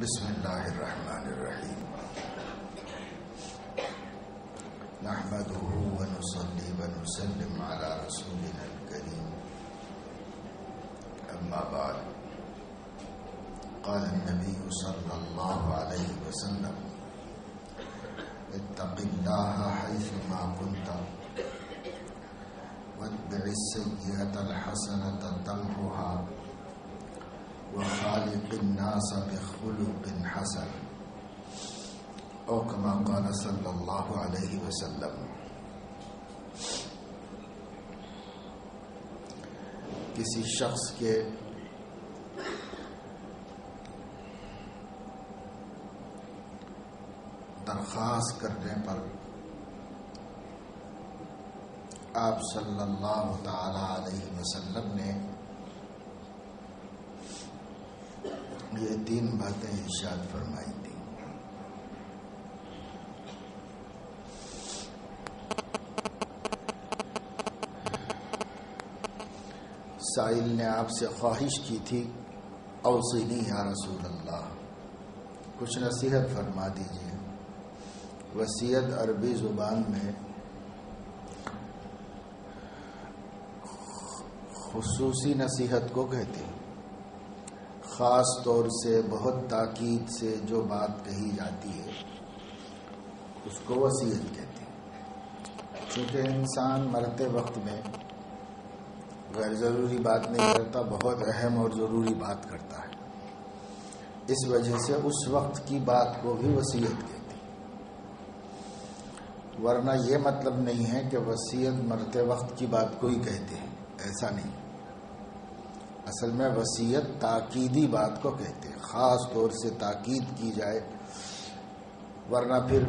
بسم اللہ الرحمن الرحیم نحمده ونصلي ونسلم على رسولنا الكريم اما بعد قال النبي صلى الله عليه وسلم اتق الله حيثما كنت واتبع السيئة الحسنة تمحها وخالق الناس بخلق حسن او كما قال صلی اللہ علیہ وسلم۔ کسی شخص کے درخواست کرنے پر آپ صلی اللہ تعالی علیہ وسلم نے یہ تین باتیں ارشاد فرمائی تھی۔ سائل نے آپ سے خواہش کی تھی اوصنی یا رسول اللہ، کچھ نصیحت فرما دیجیے۔ وصیت عربی زبان میں خصوصی نصیحت کو کہتے ہیں، خاص طور سے بہت تاکید سے جو بات کہی جاتی ہے اس کو وصیت کہتے ہیں۔ چونکہ انسان مرتے وقت میں غیر ضروری بات نہیں کرتا، بہت اہم اور ضروری بات کرتا ہے، اس وجہ سے اس وقت کی بات کو بھی وصیت کہتے ہیں۔ ورنہ یہ مطلب نہیں ہے کہ وصیت مرتے وقت کی بات کو ہی کہتے ہیں، ایسا نہیں۔ اصل میں وصیت تاکیدی بات کو کہتے ہیں، خاص طور سے تاکید کی جائے، ورنہ پھر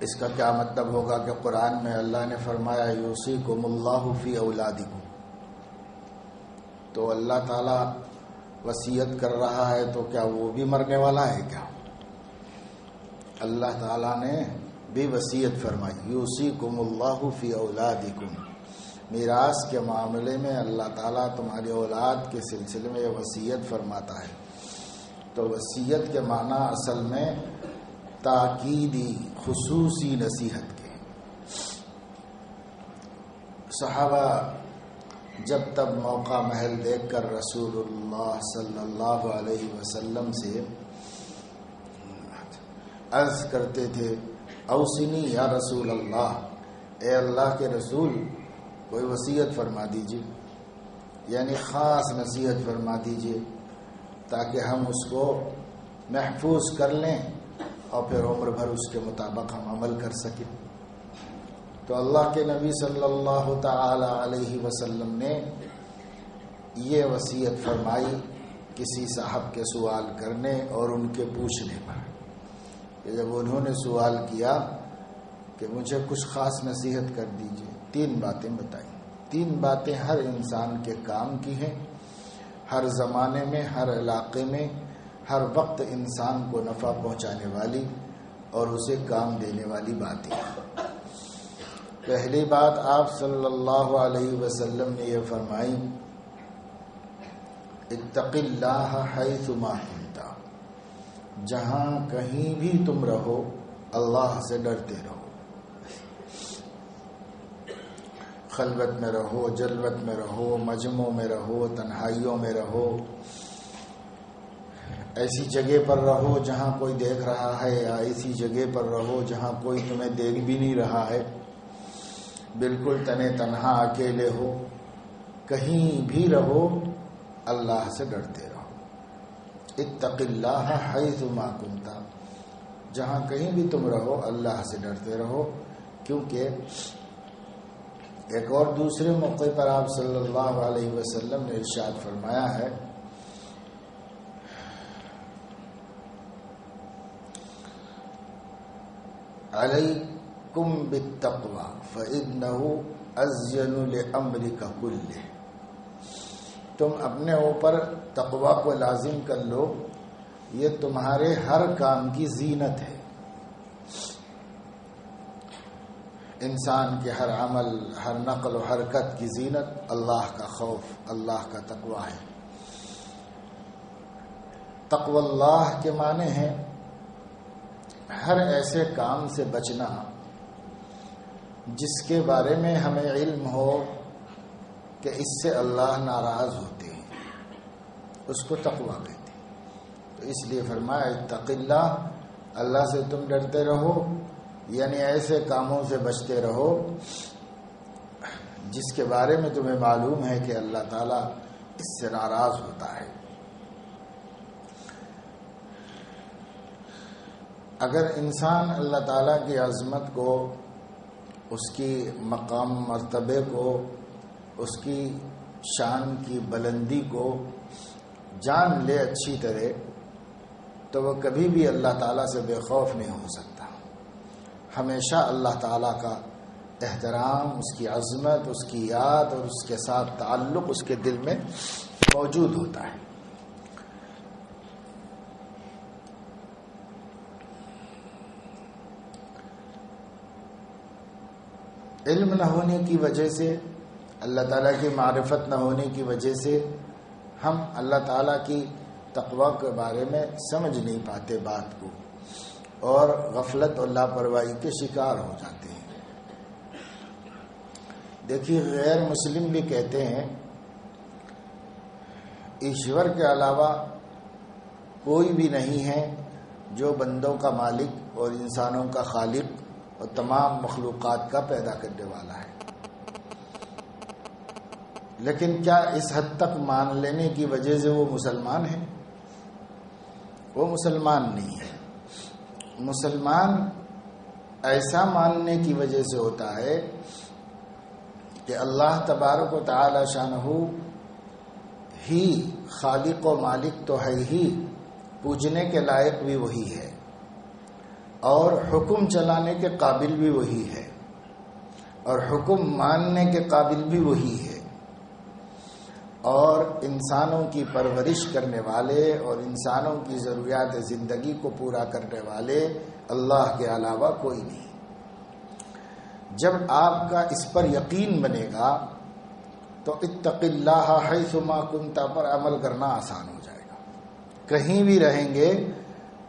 اس کا کیا مطلب ہوگا کہ قرآن میں اللہ نے فرمایا یوصیکم اللہ فی اولادکم، تو اللہ تعالیٰ وصیت کر رہا ہے تو کیا وہ بھی مرنے والا ہے کیا؟ اللہ تعالیٰ نے بھی وصیت فرمائی یوصیکم اللہ فی اولادکم، میراث کے معاملے میں اللہ تعالیٰ تمہاری اولاد کے سلسلے میں یہ وصیت فرماتا ہے۔ تو وصیت کے معنی اصل میں تاکیدی خصوصی نصیحت کے۔ صحابہ جب تب موقع محل دیکھ کر رسول اللہ صلی اللہ علیہ وسلم سے عرض کرتے تھے اوصنی یا رسول اللہ، اے اللہ کے رسول کوئی وصیت فرما دیجیے، یعنی خاص نصیحت فرما دیجیے تاکہ ہم اس کو محفوظ کر لیں اور پھر عمر بھر اس کے مطابق ہم عمل کر سکیں۔ تو اللہ کے نبی صلی اللہ تعالی علیہ وسلم نے یہ وصیت فرمائی کسی صاحب کے سوال کرنے اور ان کے پوچھنے پر، کہ جب انہوں نے سوال کیا کہ مجھے کچھ خاص نصیحت کر دیجیے، تین باتیں بتائیں۔ تین باتیں ہر انسان کے کام کی ہیں، ہر زمانے میں، ہر علاقے میں، ہر وقت انسان کو نفع پہنچانے والی اور اسے کام دینے والی باتیں ہیں۔ پہلی بات آپ صلی اللہ علیہ وسلم نے یہ فرمائی اتق اللہ حیثما کنت، جہاں کہیں بھی تم رہو اللہ سے ڈرتے رہو، خلوت میں رہو، جلوت میں رہو، مجموع میں رہو، تنہائیوں میں رہو، ایسی جگہ پر رہو جہاں کوئی دیکھ رہا ہے یا ایسی جگہ پر رہو جہاں کوئی تمہیں دیکھ بھی نہیں رہا ہے، بالکل تنے تنہا اکیلے ہو، کہیں بھی رہو اللہ سے ڈرتے رہو۔ اتق اللہ حیثما کنت، جہاں کہیں بھی تم رہو اللہ سے ڈرتے رہو، کیونکہ ایک اور دوسرے موقع پر آپ صلی اللہ علیہ وسلم نے ارشاد فرمایا ہے علیکم بالتقوی فإنہ ازین لامرک کلہ، تم اپنے اوپر تقوی کو لازم کر لو، یہ تمہارے ہر کام کی زینت ہے۔ انسان کے ہر عمل، ہر نقل و حرکت کی زینت اللہ کا خوف، اللہ کا تقوی ہے۔ تقوی اللہ کے معنی ہیں ہر ایسے کام سے بچنا جس کے بارے میں ہمیں علم ہو کہ اس سے اللہ ناراض ہوتے ہیں، اس کو تقوی کہتے ہیں۔ تو اس لیے فرمایا اتق اللہ، اللہ سے تم ڈرتے رہو، یعنی ایسے کاموں سے بچتے رہو جس کے بارے میں تمہیں معلوم ہے کہ اللہ تعالیٰ اس سے ناراض ہوتا ہے۔ اگر انسان اللہ تعالیٰ کی عظمت کو، اس کی مقام مرتبے کو، اس کی شان کی بلندی کو جان لے اچھی طرح، تو وہ کبھی بھی اللہ تعالیٰ سے بے خوف نہیں ہو سکتا۔ ہمیشہ اللہ تعالیٰ کا احترام، اس کی عظمت، اس کی یاد اور اس کے ساتھ تعلق اس کے دل میں موجود ہوتا ہے۔ علم نہ ہونے کی وجہ سے، اللہ تعالیٰ کی معرفت نہ ہونے کی وجہ سے ہم اللہ تعالیٰ کی تقوی کے بارے میں سمجھ نہیں پاتے بات کو، اور غفلت اور لاپرواہی کے شکار ہو جاتے ہیں۔ دیکھیے غیر مسلم بھی کہتے ہیں ایشور کے علاوہ کوئی بھی نہیں ہے جو بندوں کا مالک اور انسانوں کا خالق اور تمام مخلوقات کا پیدا کرنے والا ہے۔ لیکن کیا اس حد تک مان لینے کی وجہ سے وہ مسلمان ہے؟ وہ مسلمان نہیں ہے۔ مسلمان ایسا ماننے کی وجہ سے ہوتا ہے کہ اللہ تبارک و تعالی شانہ ہی خالق و مالک تو ہے ہی، پوجنے کے لائق بھی وہی ہے اور حکم چلانے کے قابل بھی وہی ہے اور حکم ماننے کے قابل بھی وہی ہے، اور انسانوں کی پرورش کرنے والے اور انسانوں کی ضروریات زندگی کو پورا کرنے والے اللہ کے علاوہ کوئی نہیں۔ جب آپ کا اس پر یقین بنے گا تو اتق اللہ حیثما کنت پر عمل کرنا آسان ہو جائے گا۔ کہیں بھی رہیں گے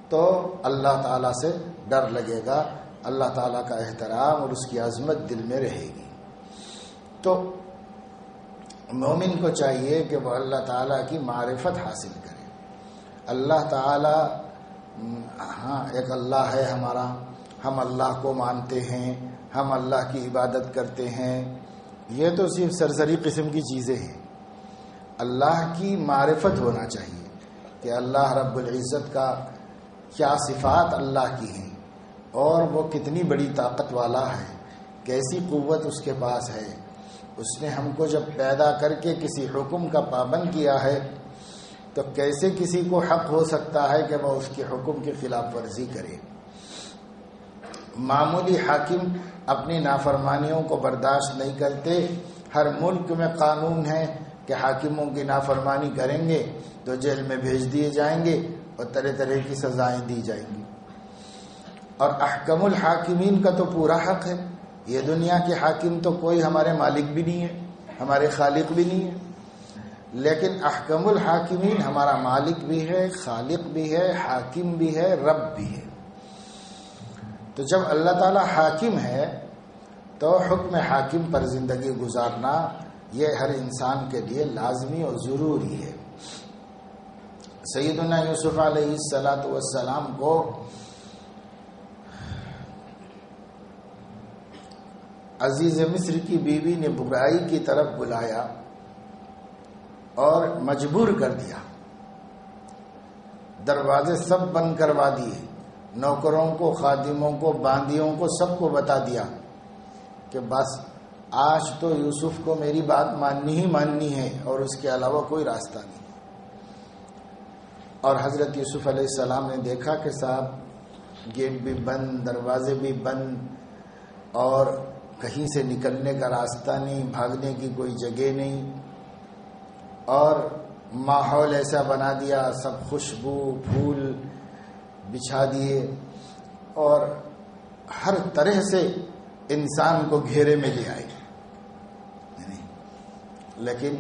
تو اللہ تعالیٰ سے ڈر لگے گا، اللہ تعالیٰ کا احترام اور اس کی عظمت دل میں رہے گی۔ تو مومن کو چاہیے کہ وہ اللہ تعالیٰ کی معرفت حاصل کرے۔ اللہ تعالیٰ، ہاں ایک اللہ ہے ہمارا، ہم اللہ کو مانتے ہیں، ہم اللہ کی عبادت کرتے ہیں، یہ تو صرف سرسری قسم کی چیزیں ہیں۔ اللہ کی معرفت ہونا چاہیے کہ اللہ رب العزت کا کیا صفات اللہ کی ہیں اور وہ کتنی بڑی طاقت والا ہے، کیسی قوت اس کے پاس ہے۔ اس نے ہم کو جب پیدا کر کے کسی حکم کا پابند کیا ہے تو کیسے کسی کو حق ہو سکتا ہے کہ وہ اس کے حکم کی خلاف ورزی کرے۔ معمولی حاکم اپنی نافرمانیوں کو برداشت نہیں کرتے۔ ہر ملک میں قانون ہے کہ حاکموں کی نافرمانی کریں گے تو جیل میں بھیج دیے جائیں گے اور طرح طرح کی سزائیں دی جائیں گی، اور احکم الحاکمین کا تو پورا حق ہے۔ یہ دنیا کے حاکم تو کوئی ہمارے مالک بھی نہیں ہے، ہمارے خالق بھی نہیں ہے، لیکن احکم الحاکمین ہمارا مالک بھی ہے، خالق بھی ہے، حاکم بھی ہے، رب بھی ہے۔ تو جب اللہ تعالی حاکم ہے تو حکم حاکم پر زندگی گزارنا یہ ہر انسان کے لیے لازمی اور ضروری ہے۔ سیدنا یوسف علیہ السلام کو عزیز مصر کی بیوی نے برائی کی طرف بلایا اور مجبور کر دیا، دروازے سب بند کروا دیے، نوکروں کو، خادموں کو، باندیوں کو، سب کو بتا دیا کہ بس آج تو یوسف کو میری بات ماننی ہی ماننی ہے اور اس کے علاوہ کوئی راستہ نہیں۔ اور حضرت یوسف علیہ السلام نے دیکھا کہ صاحب گیٹ بھی بند، دروازے بھی بند، اور کہیں سے نکلنے کا راستہ نہیں، بھاگنے کی کوئی جگہ نہیں، اور ماحول ایسا بنا دیا، سب خوشبو پھول بچھا دیے اور ہر طرح سے انسان کو گھیرے میں لے آئے۔ لیکن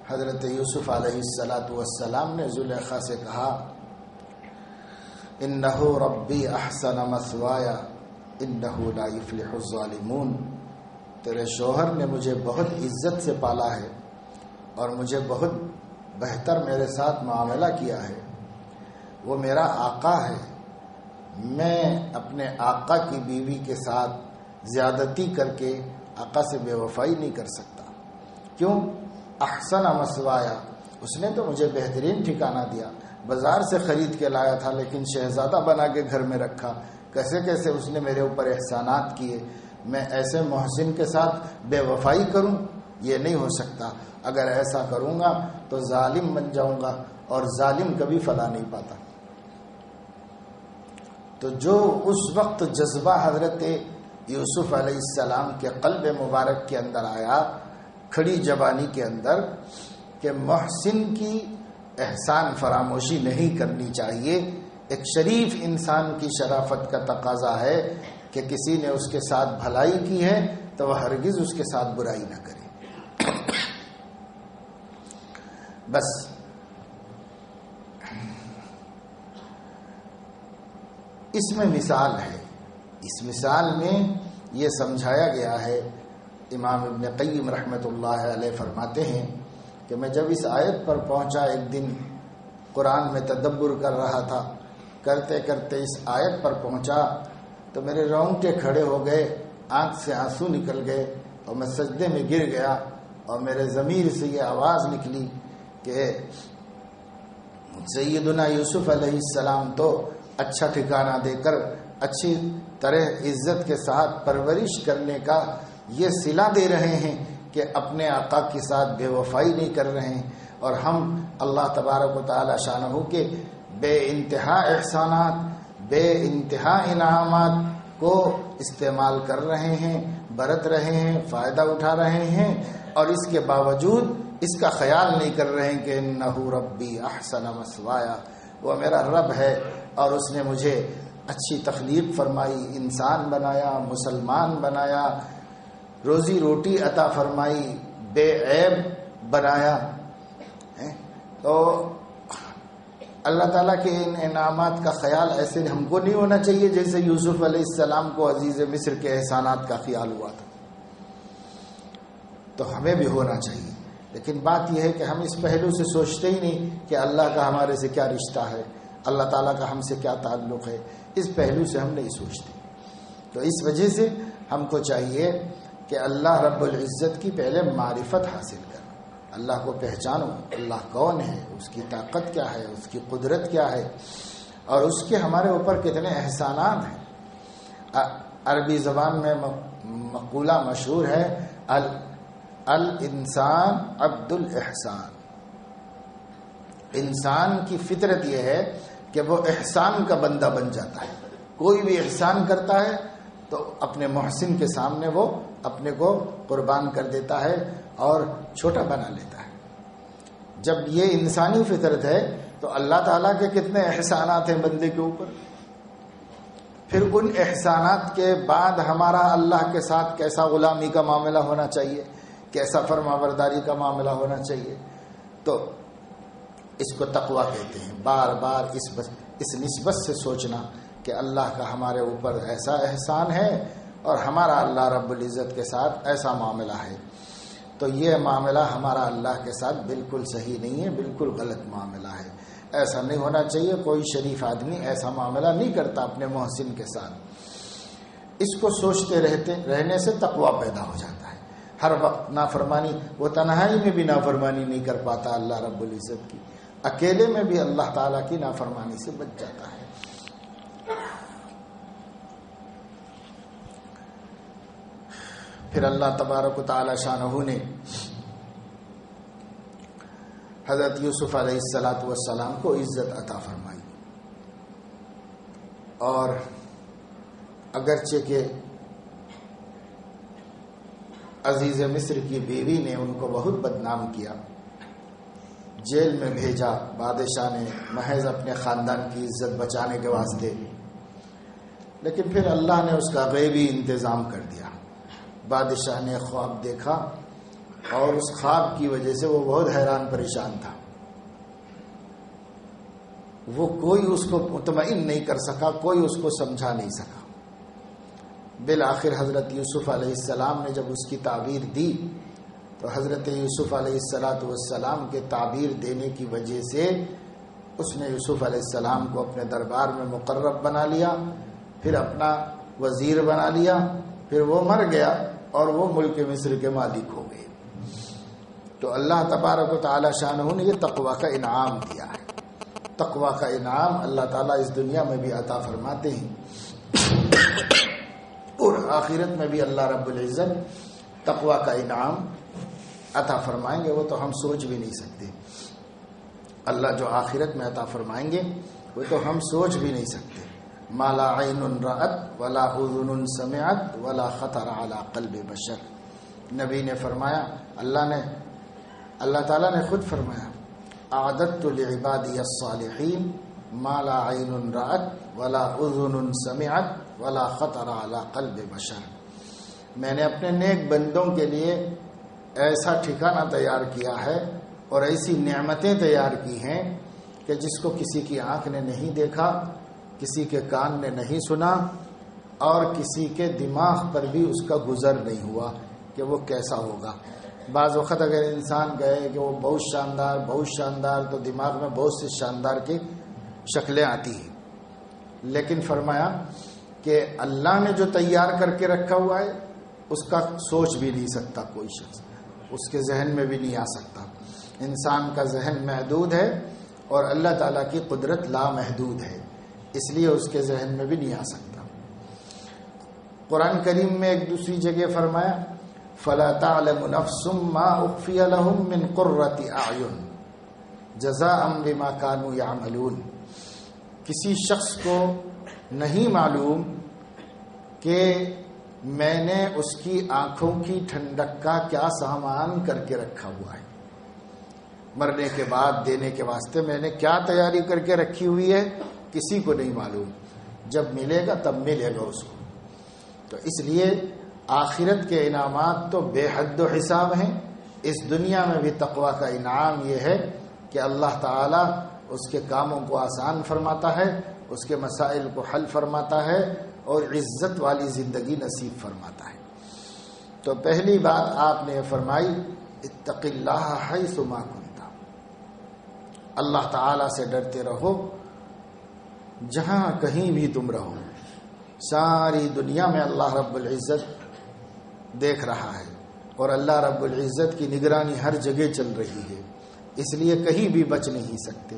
حضرت یوسف علیہ السلام نے زلیخا سے کہا انہ ربی احسن مثوایا انہ لا یفلح الظالمون، تیرے شوہر نے مجھے بہت عزت سے پالا ہے اور مجھے بہت بہتر میرے ساتھ معاملہ کیا ہے، وہ میرا آقا ہے، میں اپنے آقا کی بیوی کے ساتھ زیادتی کر کے آقا سے بے وفائی نہیں کر سکتا۔ کیوں؟ احسن مثوایا، اس نے تو مجھے بہترین ٹھکانہ دیا، بازار سے خرید کے لایا تھا لیکن شہزادہ بنا کے گھر میں رکھا، کیسے کیسے اس نے میرے اوپر احسانات کیے، میں ایسے محسن کے ساتھ بے وفائی کروں؟ یہ نہیں ہو سکتا، اگر ایسا کروں گا تو ظالم بن جاؤں گا، اور ظالم کبھی فلاح نہیں پاتا۔ تو جو اس وقت جذبہ حضرت یوسف علیہ السلام کے قلب مبارک کے اندر آیا، کھڑی زبانی کے اندر، کہ محسن کی احسان فراموشی نہیں کرنی چاہیے، ایک شریف انسان کی شرافت کا تقاضا ہے کہ کسی نے اس کے ساتھ بھلائی کی ہے تو وہ ہرگز اس کے ساتھ برائی نہ کرے۔ بس اس میں مثال ہے، اس مثال میں یہ سمجھایا گیا ہے، امام ابن قیم رحمۃ اللہ علیہ فرماتے ہیں کہ میں جب اس آیت پر پہنچا، ایک دن قرآن میں تدبر کر رہا تھا، کرتے کرتے اس آیت پر پہنچا تو میرے رونگٹے کھڑے ہو گئے، آنکھ سے آنسو نکل گئے اور میں سجدے میں گر گیا، اور میرے ضمیر سے یہ آواز نکلی کہ سیدنا یوسف علیہ السلام تو اچھا ٹھکانہ دے کر اچھی طرح عزت کے ساتھ پرورش کرنے کا یہ صلہ دے رہے ہیں کہ اپنے آقا کے ساتھ بے وفائی نہیں کر رہے ہیں، اور ہم اللہ تبارک و تعالی شانہ کے بے انتہا احسانات، بے انتہا انعامات کو استعمال کر رہے ہیں، برت رہے ہیں، فائدہ اٹھا رہے ہیں، اور اس کے باوجود اس کا خیال نہیں کر رہے ہیں کہ انہ ربی احسن مثوایا، وہ میرا رب ہے اور اس نے مجھے اچھی تخلیق فرمائی، انسان بنایا، مسلمان بنایا، روزی روٹی عطا فرمائی، بے عیب بنایا۔ تو اللہ تعالیٰ کے ان انعامات کا خیال ایسے ہم کو نہیں ہونا چاہیے جیسے یوسف علیہ السلام کو عزیز مصر کے احسانات کا خیال ہوا تھا، تو ہمیں بھی ہونا چاہیے۔ لیکن بات یہ ہے کہ ہم اس پہلو سے سوچتے ہی نہیں کہ اللہ کا ہمارے سے کیا رشتہ ہے، اللہ تعالیٰ کا ہم سے کیا تعلق ہے، اس پہلو سے ہم نہیں سوچتے۔ تو اس وجہ سے ہم کو چاہیے کہ اللہ رب العزت کی پہلے معرفت حاصل کرو، اللہ کو پہچانو، اللہ کون ہے، اس کی طاقت کیا ہے، اس کی قدرت کیا ہے، اور اس کے ہمارے اوپر کتنے احسانات ہیں۔ عربی زبان میں مقولہ مشہور ہے، الانسان عبد الاحسان، انسان کی فطرت یہ ہے کہ وہ احسان کا بندہ بن جاتا ہے، کوئی بھی احسان کرتا ہے تو اپنے محسن کے سامنے وہ اپنے کو قربان کر دیتا ہے اور چھوٹا بنا لیتا ہے۔ جب یہ انسانی فطرت ہے تو اللہ تعالیٰ کے کتنے احسانات ہیں بندے کے اوپر، پھر ان احسانات کے بعد ہمارا اللہ کے ساتھ کیسا غلامی کا معاملہ ہونا چاہیے، کیسا فرمانبرداری کا معاملہ ہونا چاہیے۔ تو اس کو تقویٰ کہتے ہیں، بار بار اس نسبت سے سوچنا کہ اللہ کا ہمارے اوپر ایسا احسان ہے اور ہمارا اللہ رب العزت کے ساتھ ایسا معاملہ ہے، تو یہ معاملہ ہمارا اللہ کے ساتھ بالکل صحیح نہیں ہے، بالکل غلط معاملہ ہے، ایسا نہیں ہونا چاہیے۔ کوئی شریف آدمی ایسا معاملہ نہیں کرتا اپنے محسن کے ساتھ۔ اس کو سوچتے رہنے سے تقویٰ پیدا ہو جاتا ہے۔ ہر وقت نافرمانی، وہ تنہائی میں بھی نافرمانی نہیں کر پاتا اللہ رب العزت کی، اکیلے میں بھی اللہ تعالیٰ کی نافرمانی سے بچ جاتا ہے۔ پھر اللہ تبارک و تعالی شانہ نے حضرت یوسف علیہ السلام کو عزت عطا فرمائی، اور اگرچہ کہ عزیز مصر کی بیوی نے ان کو بہت بدنام کیا، جیل میں بھیجا بادشاہ نے محض اپنے خاندان کی عزت بچانے کے واسطے، لیکن پھر اللہ نے اس کا غیبی انتظام کر دیا۔ بادشاہ نے خواب دیکھا اور اس خواب کی وجہ سے وہ بہت حیران پریشان تھا. وہ کوئی اس کو مطمئن نہیں کر سکا، کوئی اس کو سمجھا نہیں سکا. بالآخر حضرت یوسف علیہ السلام نے جب اس کی تعبیر دی تو حضرت یوسف علیہ السلام کے تعبیر دینے کی وجہ سے اس نے یوسف علیہ السلام کو اپنے دربار میں مقرب بنا لیا، پھر اپنا وزیر بنا لیا، پھر وہ مر گیا اور وہ ملک مصر کے مالک ہو گئے. تو اللہ تبارک و تعالی شانہ نے یہ تقوی کا انعام دیا ہے. تقوی کا انعام اللہ تعالیٰ اس دنیا میں بھی عطا فرماتے ہیں اور آخرت میں بھی اللہ رب العزت تقوی کا انعام عطا فرمائیں گے. وہ تو ہم سوچ بھی نہیں سکتے. اللہ جو آخرت میں عطا فرمائیں گے وہ تو ہم سوچ بھی نہیں سکتے. ما لا عین رأت ولا اذن سمعت ولا خطر علی قلب بشر. نبی نے فرمایا، اللہ تعالیٰ نے خود فرمایا، اعددت لعبادی الصالحین ما لا عین رأت ولا اذن سمعت ولا خطر علی قلب بشر. میں نے اپنے نیک بندوں کے لیے ایسا ٹھکانہ تیار کیا ہے اور ایسی نعمتیں تیار کی ہیں کہ جس کو کسی کی آنکھ نے نہیں دیکھا، کسی کے کان نے نہیں سنا اور کسی کے دماغ پر بھی اس کا گزر نہیں ہوا کہ وہ کیسا ہوگا. بعض وقت اگر انسان کہے کہ وہ بہت شاندار تو دماغ میں بہت سے شاندار کی شکلیں آتی ہیں، لیکن فرمایا کہ اللہ نے جو تیار کر کے رکھا ہوا ہے اس کا سوچ بھی نہیں سکتا کوئی شخص، اس کے ذہن میں بھی نہیں آ سکتا. انسان کا ذہن محدود ہے اور اللہ تعالیٰ کی قدرت لامحدود ہے، اس لیے اس کے ذہن میں بھی نہیں آ سکتا. قرآن کریم میں ایک دوسری جگہ فرمایا فَلَا تَعْلَمُ نَفْسٌ مَّا أُخْفِيَ لَهُم مِّن قُرَّةِ أَعْيُنٍ جَزَاءً بِمَا كَانُوا يَعْمَلُونَ. کسی شخص کو نہیں معلوم کہ میں نے اس کی آنکھوں کی ٹھنڈک کا کیا سامان کر کے رکھا ہوا ہے، مرنے کے بعد دینے کے واسطے میں نے کیا تیاری کر کے رکھی ہوئی ہے، کسی کو نہیں معلوم. جب ملے گا تب ملے گا اس کو. تو اس لیے آخرت کے انعامات تو بے حد و حساب ہیں. اس دنیا میں بھی تقوی کا انعام یہ ہے کہ اللہ تعالیٰ اس کے کاموں کو آسان فرماتا ہے، اس کے مسائل کو حل فرماتا ہے اور عزت والی زندگی نصیب فرماتا ہے. تو پہلی بات آپ نے فرمائی اتق اللہ حیث ما کنت. اللہ تعالیٰ سے ڈرتے رہو جہاں کہیں بھی تم رہو. ساری دنیا میں اللہ رب العزت دیکھ رہا ہے اور اللہ رب العزت کی نگرانی ہر جگہ چل رہی ہے، اس لیے کہیں بھی بچ نہیں سکتے.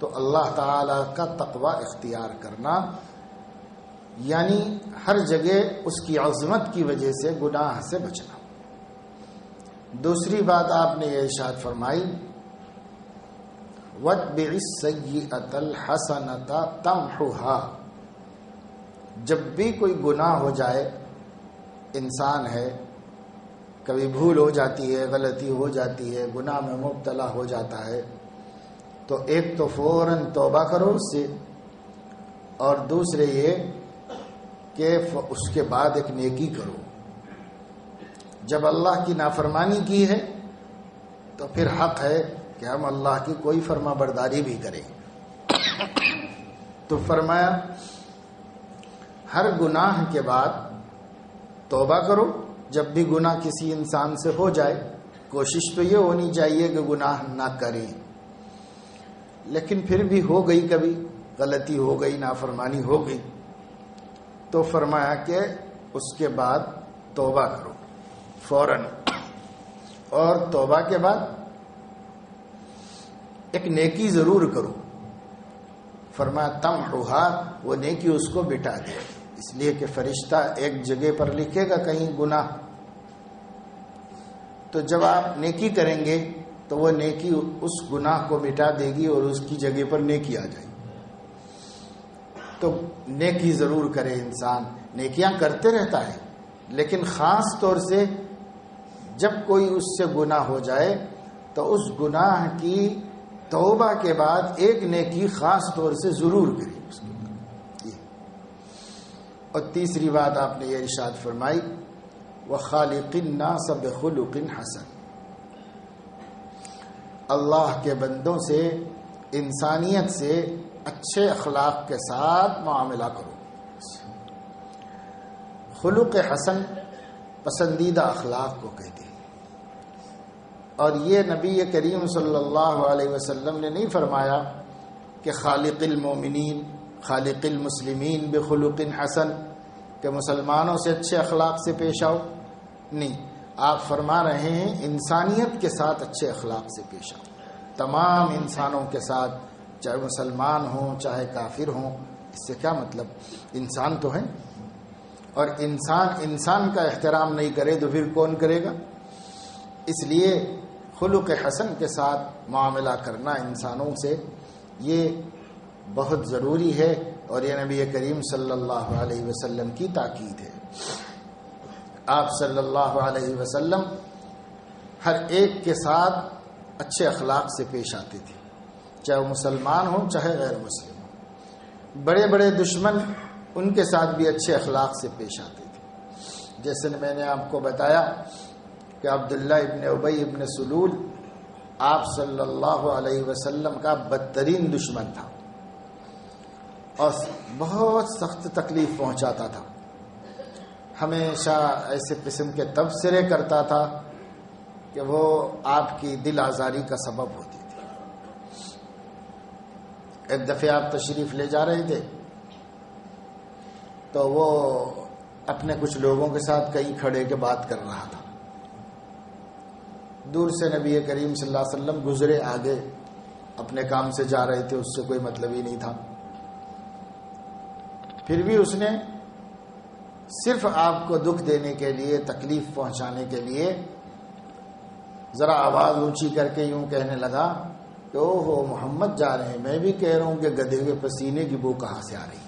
تو اللہ تعالیٰ کا تقوی اختیار کرنا یعنی ہر جگہ اس کی عظمت کی وجہ سے گناہ سے بچنا. دوسری بات آپ نے یہ ارشاد فرمائی وَاتْبِعِ السَّيِّئَةَ الْحَسَنَةَ تَمْحُهَا. جب بھی کوئی گناہ ہو جائے، انسان ہے، کبھی بھول ہو جاتی ہے، غلطی ہو جاتی ہے، گناہ میں مبتلا ہو جاتا ہے، تو ایک تو فوراً توبہ کرو اس سے، اور دوسرے یہ کہ اس کے بعد ایک نیکی کرو. جب اللہ کی نافرمانی کی ہے تو پھر حق ہے کہ ہم اللہ کی کوئی فرما برداری بھی کریں. تو فرمایا ہر گناہ کے بعد توبہ کرو. جب بھی گناہ کسی انسان سے ہو جائے کوشش تو یہ ہونی چاہیے کہ گناہ نہ کریں، لیکن پھر بھی ہو گئی، کبھی غلطی ہو گئی، نافرمانی ہو گئی، تو فرمایا کہ اس کے بعد توبہ کرو فوراً. اور توبہ کے بعد ایک نیکی ضرور کرو. فرمایا تمحوہا، وہ نیکی اس کو بٹا دے. اس لیے کہ فرشتہ ایک جگہ پر لکھے گا کہیں گناہ، تو جب آپ نیکی کریں گے تو وہ نیکی اس گناہ کو مٹا دے گی اور اس کی جگہ پر نیکی آ جائے گی. تو نیکی ضرور کرے انسان. نیکیاں کرتے رہتا ہے، لیکن خاص طور سے جب کوئی اس سے گناہ ہو جائے تو اس گناہ کی توبہ کے بعد ایک نیکی خاص طور سے ضرور کرے اس کے بعد. اور تیسری بات آپ نے یہ ارشاد فرمائی وَخَالِقِ النَّاسَ بِخُلُقٍ حَسَنٍ. اللہ کے بندوں سے انسانیت سے اچھے اخلاق کے ساتھ معاملہ کرو۔ خلق حسن پسندیدہ اخلاق کو کہتے ہیں، اور یہ نبی کریم صلی اللہ علیہ وسلم نے نہیں فرمایا کہ خالق المومنین خالق المسلمین بخلق حسن، کہ مسلمانوں سے اچھے اخلاق سے پیش آؤ، نہیں، آپ فرما رہے ہیں انسانیت کے ساتھ اچھے اخلاق سے پیش آؤ، تمام انسانوں کے ساتھ، چاہے مسلمان ہوں چاہے کافر ہوں۔ اس سے کیا مطلب؟ انسان تو ہے، اور انسان کا احترام نہیں کرے تو پھر کون کرے گا؟ اس لیے خلق حسن کے ساتھ معاملہ کرنا انسانوں سے یہ بہت ضروری ہے، اور یہ نبی کریم صلی اللہ علیہ وسلم کی تاکید ہے۔ آپ صلی اللہ علیہ وسلم ہر ایک کے ساتھ اچھے اخلاق سے پیش آتے تھے، چاہے وہ مسلمان ہوں چاہے غیر مسلم ہوں۔ بڑے بڑے دشمن ان کے ساتھ بھی اچھے اخلاق سے پیش آتے تھے، جیسے میں نے آپ کو بتایا کہ عبداللہ ابن ابی ابن سلول آپ صلی اللہ علیہ وسلم کا بدترین دشمن تھا، اور بہت سخت تکلیف پہنچاتا تھا، ہمیشہ ایسے قسم کے تبصرے کرتا تھا کہ وہ آپ کی دل آزاری کا سبب ہوتی تھی۔ ایک دفعہ آپ تشریف لے جا رہے تھے تو وہ اپنے کچھ لوگوں کے ساتھ کہیں کھڑے کے بات کر رہا تھا، دور سے نبی کریم صلی اللہ علیہ وسلم گزرے، آگے اپنے کام سے جا رہے تھے، اس سے کوئی مطلب ہی نہیں تھا، پھر بھی اس نے صرف آپ کو دکھ دینے کے لیے، تکلیف پہنچانے کے لیے ذرا آواز اونچی کر کے یوں کہنے لگا کہ او ہو محمد جا رہے ہیں، میں بھی کہہ رہا ہوں کہ گدھے کے پسینے کی بو کہاں سے آ رہی۔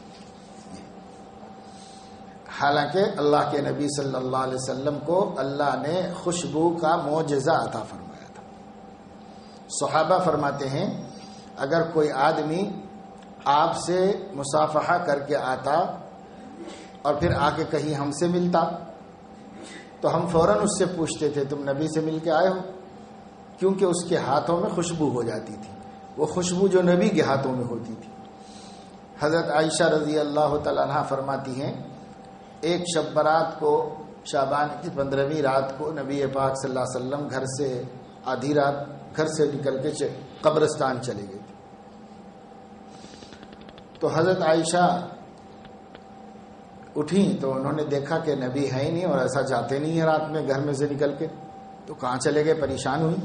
حالانکہ اللہ کے نبی صلی اللہ علیہ وسلم کو اللہ نے خوشبو کا معجزہ عطا فرمایا تھا۔ صحابہ فرماتے ہیں اگر کوئی آدمی آپ سے مصافحہ کر کے آتا اور پھر آ کے کہیں ہم سے ملتا تو ہم فوراً اس سے پوچھتے تھے تم نبی سے مل کے آئے ہو، کیونکہ اس کے ہاتھوں میں خوشبو ہو جاتی تھی، وہ خوشبو جو نبی کے ہاتھوں میں ہوتی تھی۔ حضرت عائشہ رضی اللہ تعالیٰ عنہا فرماتی ہیں ایک شب برات کو، شعبان کی 15ویں رات کو، نبی پاک صلی اللہ علیہ وسلم گھر سے آدھی رات گھر سے نکل کے قبرستان چلے گئے تھے، تو حضرت عائشہ اٹھیں تو انہوں نے دیکھا کہ نبی ہے ہی نہیں، اور ایسا جاتے نہیں ہے رات میں گھر میں سے نکل کے، تو کہاں چلے گئے؟ پریشان ہوئی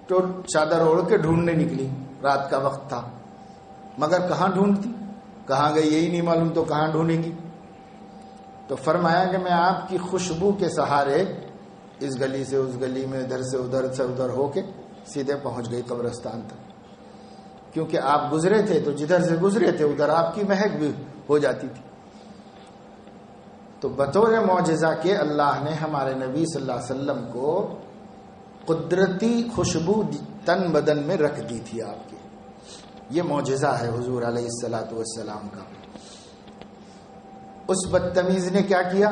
تو چادر اوڑھ کے ڈھونڈنے نکلی، رات کا وقت تھا، مگر کہاں ڈھونڈتی، کہاں گئی یہی نہیں معلوم، تو کہاں ڈھونڈیں گی؟ تو فرمایا کہ میں آپ کی خوشبو کے سہارے اس گلی سے اس گلی میں، ادھر سے ادھر ہو کے سیدھے پہنچ گئی قبرستان تک، کیونکہ آپ گزرے تھے تو جدھر سے گزرے تھے ادھر آپ کی مہک بھی ہو جاتی تھی۔ تو بطور معجزہ کے اللہ نے ہمارے نبی صلی اللہ علیہ وسلم کو قدرتی خوشبو تن بدن میں رکھ دی تھی آپ کے، یہ معجزہ ہے حضور علیہ الصلوۃ والسلام کا۔ اس بدتمیز نے کیا کیا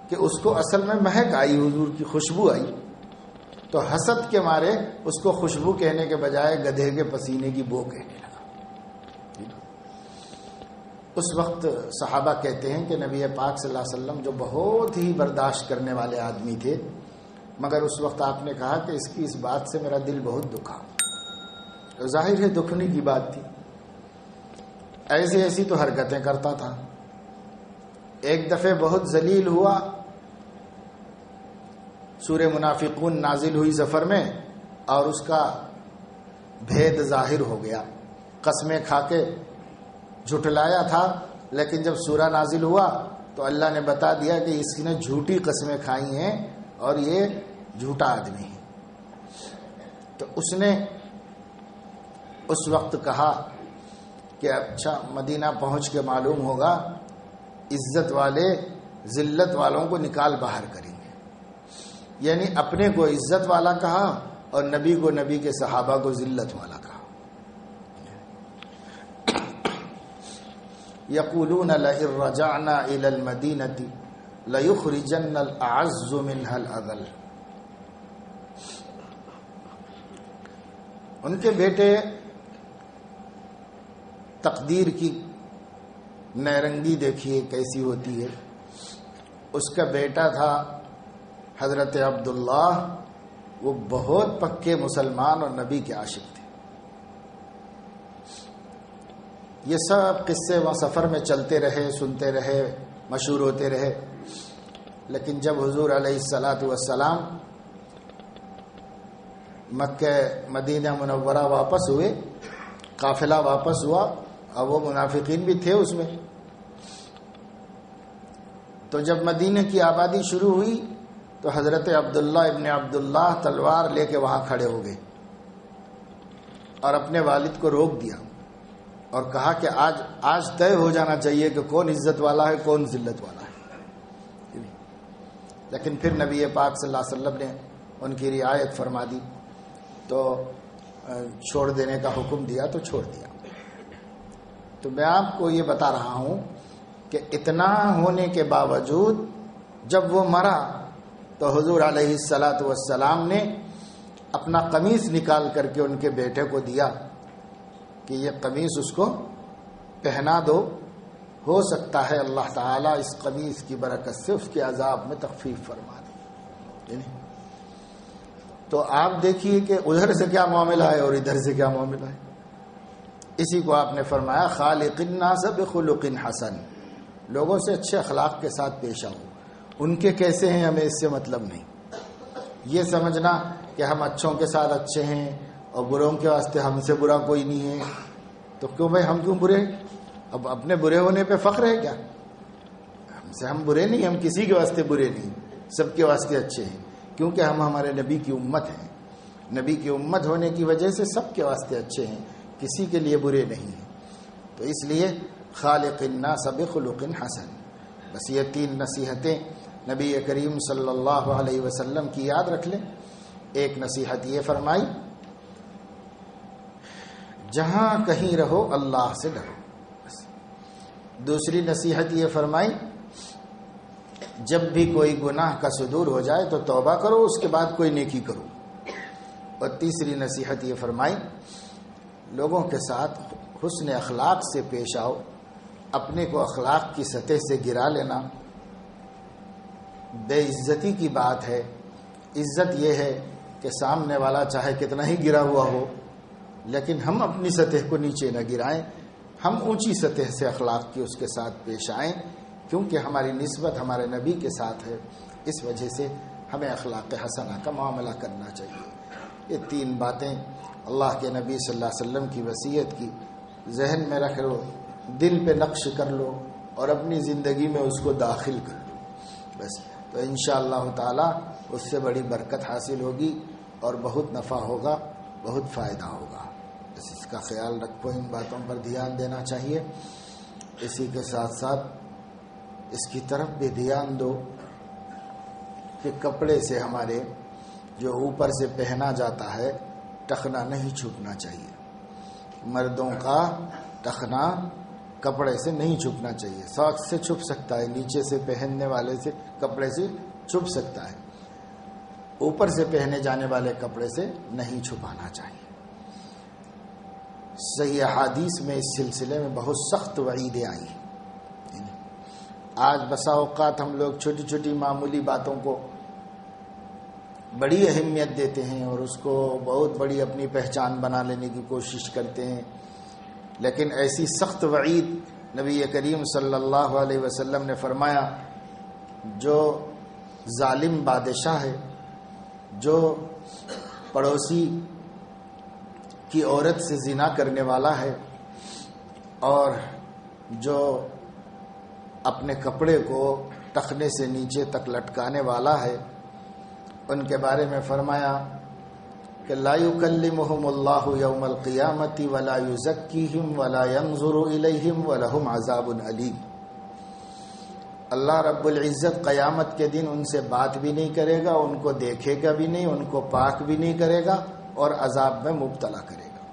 کہ اس کو اصل میں مہک آئی، حضور کی خوشبو آئی، تو حسد کے مارے اس کو خوشبو کہنے کے بجائے گدھے کے پسینے کی بو کہنے لگا۔ اس وقت صحابہ کہتے ہیں کہ نبی پاک صلی اللہ علیہ وسلم جو بہت ہی برداشت کرنے والے آدمی تھے، مگر اس وقت آپ نے کہا کہ اس بات سے میرا دل بہت دکھا، ظاہر ہے دکھنے کی بات تھی، ایسی تو حرکتیں کرتا تھا۔ ایک دفعہ بہت ذلیل ہوا، سورہ منافقون نازل ہوئی سفر میں، اور اس کا بھید ظاہر ہو گیا، قسمیں کھا کے جھٹلایا تھا، لیکن جب سورہ نازل ہوا تو اللہ نے بتا دیا کہ اس نے جھوٹی قسمیں کھائی ہیں اور یہ جھوٹا آدمی ہے۔ تو اس نے اس وقت کہا کہ اچھا مدینہ پہنچ کے معلوم ہوگا، عزت والے ذلت والوں کو نکال باہر کریں گے، یعنی اپنے کو عزت والا کہا اور نبی کو، نبی کے صحابہ کو ذلت والا کہا۔ یقولون لئن رجعنا الى المدینة لیخرجن الاعز منها الاذل۔ ان کے بیٹے تقدیر کی نیرنگی دیکھیے کیسی ہوتی ہے. اس کا بیٹا تھا حضرت عبداللہ، وہ بہت پکے مسلمان اور نبی کے عاشق تھے. یہ سب قصے وہاں سفر میں چلتے رہے، سنتے رہے، مشہور ہوتے رہے. لیکن جب حضور علیہ الصلاۃ والسلام مکہ مدینہ منورہ واپس ہوئے، قافلہ واپس ہوا، اور وہ منافقین بھی تھے اس میں، تو جب مدینہ کی آبادی شروع ہوئی تو حضرت عبداللہ ابن عبداللہ تلوار لے کے وہاں کھڑے ہو گئے اور اپنے والد کو روک دیا اور کہا کہ آج طے ہو جانا چاہیے کہ کون عزت والا ہے، کون ذلت والا ہے. لیکن پھر نبی پاک صلی اللہ علیہ وسلم نے ان کی رعایت فرما دی تو چھوڑ دینے کا حکم دیا تو چھوڑ دیا. تو میں آپ کو یہ بتا رہا ہوں کہ اتنا ہونے کے باوجود جب وہ مرا تو حضور علیہ الصلاۃ والسلام نے اپنا قمیص نکال کر کے ان کے بیٹے کو دیا کہ یہ قمیص اس کو پہنا دو، ہو سکتا ہے اللہ تعالیٰ اس قمیص کی برکت سے اس کے عذاب میں تخفیف فرما دے. تو آپ دیکھیے کہ ادھر سے کیا معاملہ ہے اور ادھر سے کیا معاملہ ہے. اسی کو آپ نے فرمایا خالق الناس بخلق حسن، لوگوں سے اچھے اخلاق کے ساتھ پیش آؤ. ان کے کیسے ہیں ہمیں اس سے مطلب نہیں. یہ سمجھنا کہ ہم اچھوں کے ساتھ اچھے ہیں اور بروں کے واسطے ہم سے برا کوئی نہیں ہے، تو کیوں بھائی ہم کیوں برے؟ اب اپنے برے ہونے پہ فخر ہے کیا؟ ہم برے نہیں، ہم کسی کے واسطے برے نہیں، سب کے واسطے اچھے ہیں، کیونکہ ہم ہمارے نبی کی امت ہیں. نبی کی امت ہونے کی وجہ سے سب کے واسطے اچھے ہیں، کسی کے لیے برے نہیں ہیں. تو اس لیے خالق الناس بخلق حسن. بس یہ 3 نصیحتیں نبی کریم صلی اللہ علیہ وسلم کی یاد رکھ لیں. ایک نصیحت یہ فرمائی جہاں کہیں رہو اللہ سے ڈرو. دوسری نصیحت یہ فرمائی جب بھی کوئی گناہ کا صدور ہو جائے تو توبہ کرو، اس کے بعد کوئی نیکی کرو. اور تیسری نصیحت یہ فرمائی لوگوں کے ساتھ حسن اخلاق سے پیش آؤ. اپنے کو اخلاق کی سطح سے گرا لینا بے عزتی کی بات ہے. عزت یہ ہے کہ سامنے والا چاہے کتنا ہی گرا ہوا ہو لیکن ہم اپنی سطح کو نیچے نہ گرائیں، ہم اونچی سطح سے اخلاق کی اس کے ساتھ پیش آئیں، کیونکہ ہماری نسبت ہمارے نبی کے ساتھ ہے. اس وجہ سے ہمیں اخلاق حسنہ کا معاملہ کرنا چاہیے. یہ 3 باتیں اللہ کے نبی صلی اللہ علیہ وسلم کی وصیت کی ذہن میں رکھ لو، دل پہ نقش کر لو اور اپنی زندگی میں اس کو داخل کر لو. بس تو انشاءاللہ تعالی اس سے بڑی برکت حاصل ہوگی اور بہت نفع ہوگا، بہت فائدہ ہوگا. بس اس کا خیال رکھو، ان باتوں پر دھیان دینا چاہیے. اسی کے ساتھ ساتھ اس کی طرف بھی دھیان دو کہ کپڑے سے ہمارے جو اوپر سے پہنا جاتا ہے ٹخنا نہیں چھپنا چاہیے. مردوں کا ٹخنا کپڑے سے نہیں چھپنا چاہیے. ساکس سے چھپ سکتا ہے، نیچے سے پہننے والے سے کپڑے سے چھپ سکتا ہے، اوپر سے پہنے جانے والے کپڑے سے نہیں چھپانا چاہیے. صحیح احادیث میں اس سلسلے میں بہت سخت وعیدیں آئی ہیں. آج بسا اوقات ہم لوگ چھوٹی چھوٹی معمولی باتوں کو بڑی اہمیت دیتے ہیں اور اس کو بہت بڑی اپنی پہچان بنا لینے کی کوشش کرتے ہیں، لیکن ایسی سخت وعید نبی کریم صلی اللہ علیہ وسلم نے فرمایا جو ظالم بادشاہ ہے، جو پڑوسی کی عورت سے زنا کرنے والا ہے اور جو اپنے کپڑے کو ٹخنے سے نیچے تک لٹکانے والا ہے، ان کے بارے میں فرمایا کہ لا یکلمہم اللہ یوم القیامۃ ولا یزکیہم ولا ینظر الیہم ولہم عذاب علیم. اللہ رب العزت قیامت کے دن ان سے بات بھی نہیں کرے گا، ان کو دیکھے گا بھی نہیں، ان کو پاک بھی نہیں کرے گا اور عذاب میں مبتلا کرے گا.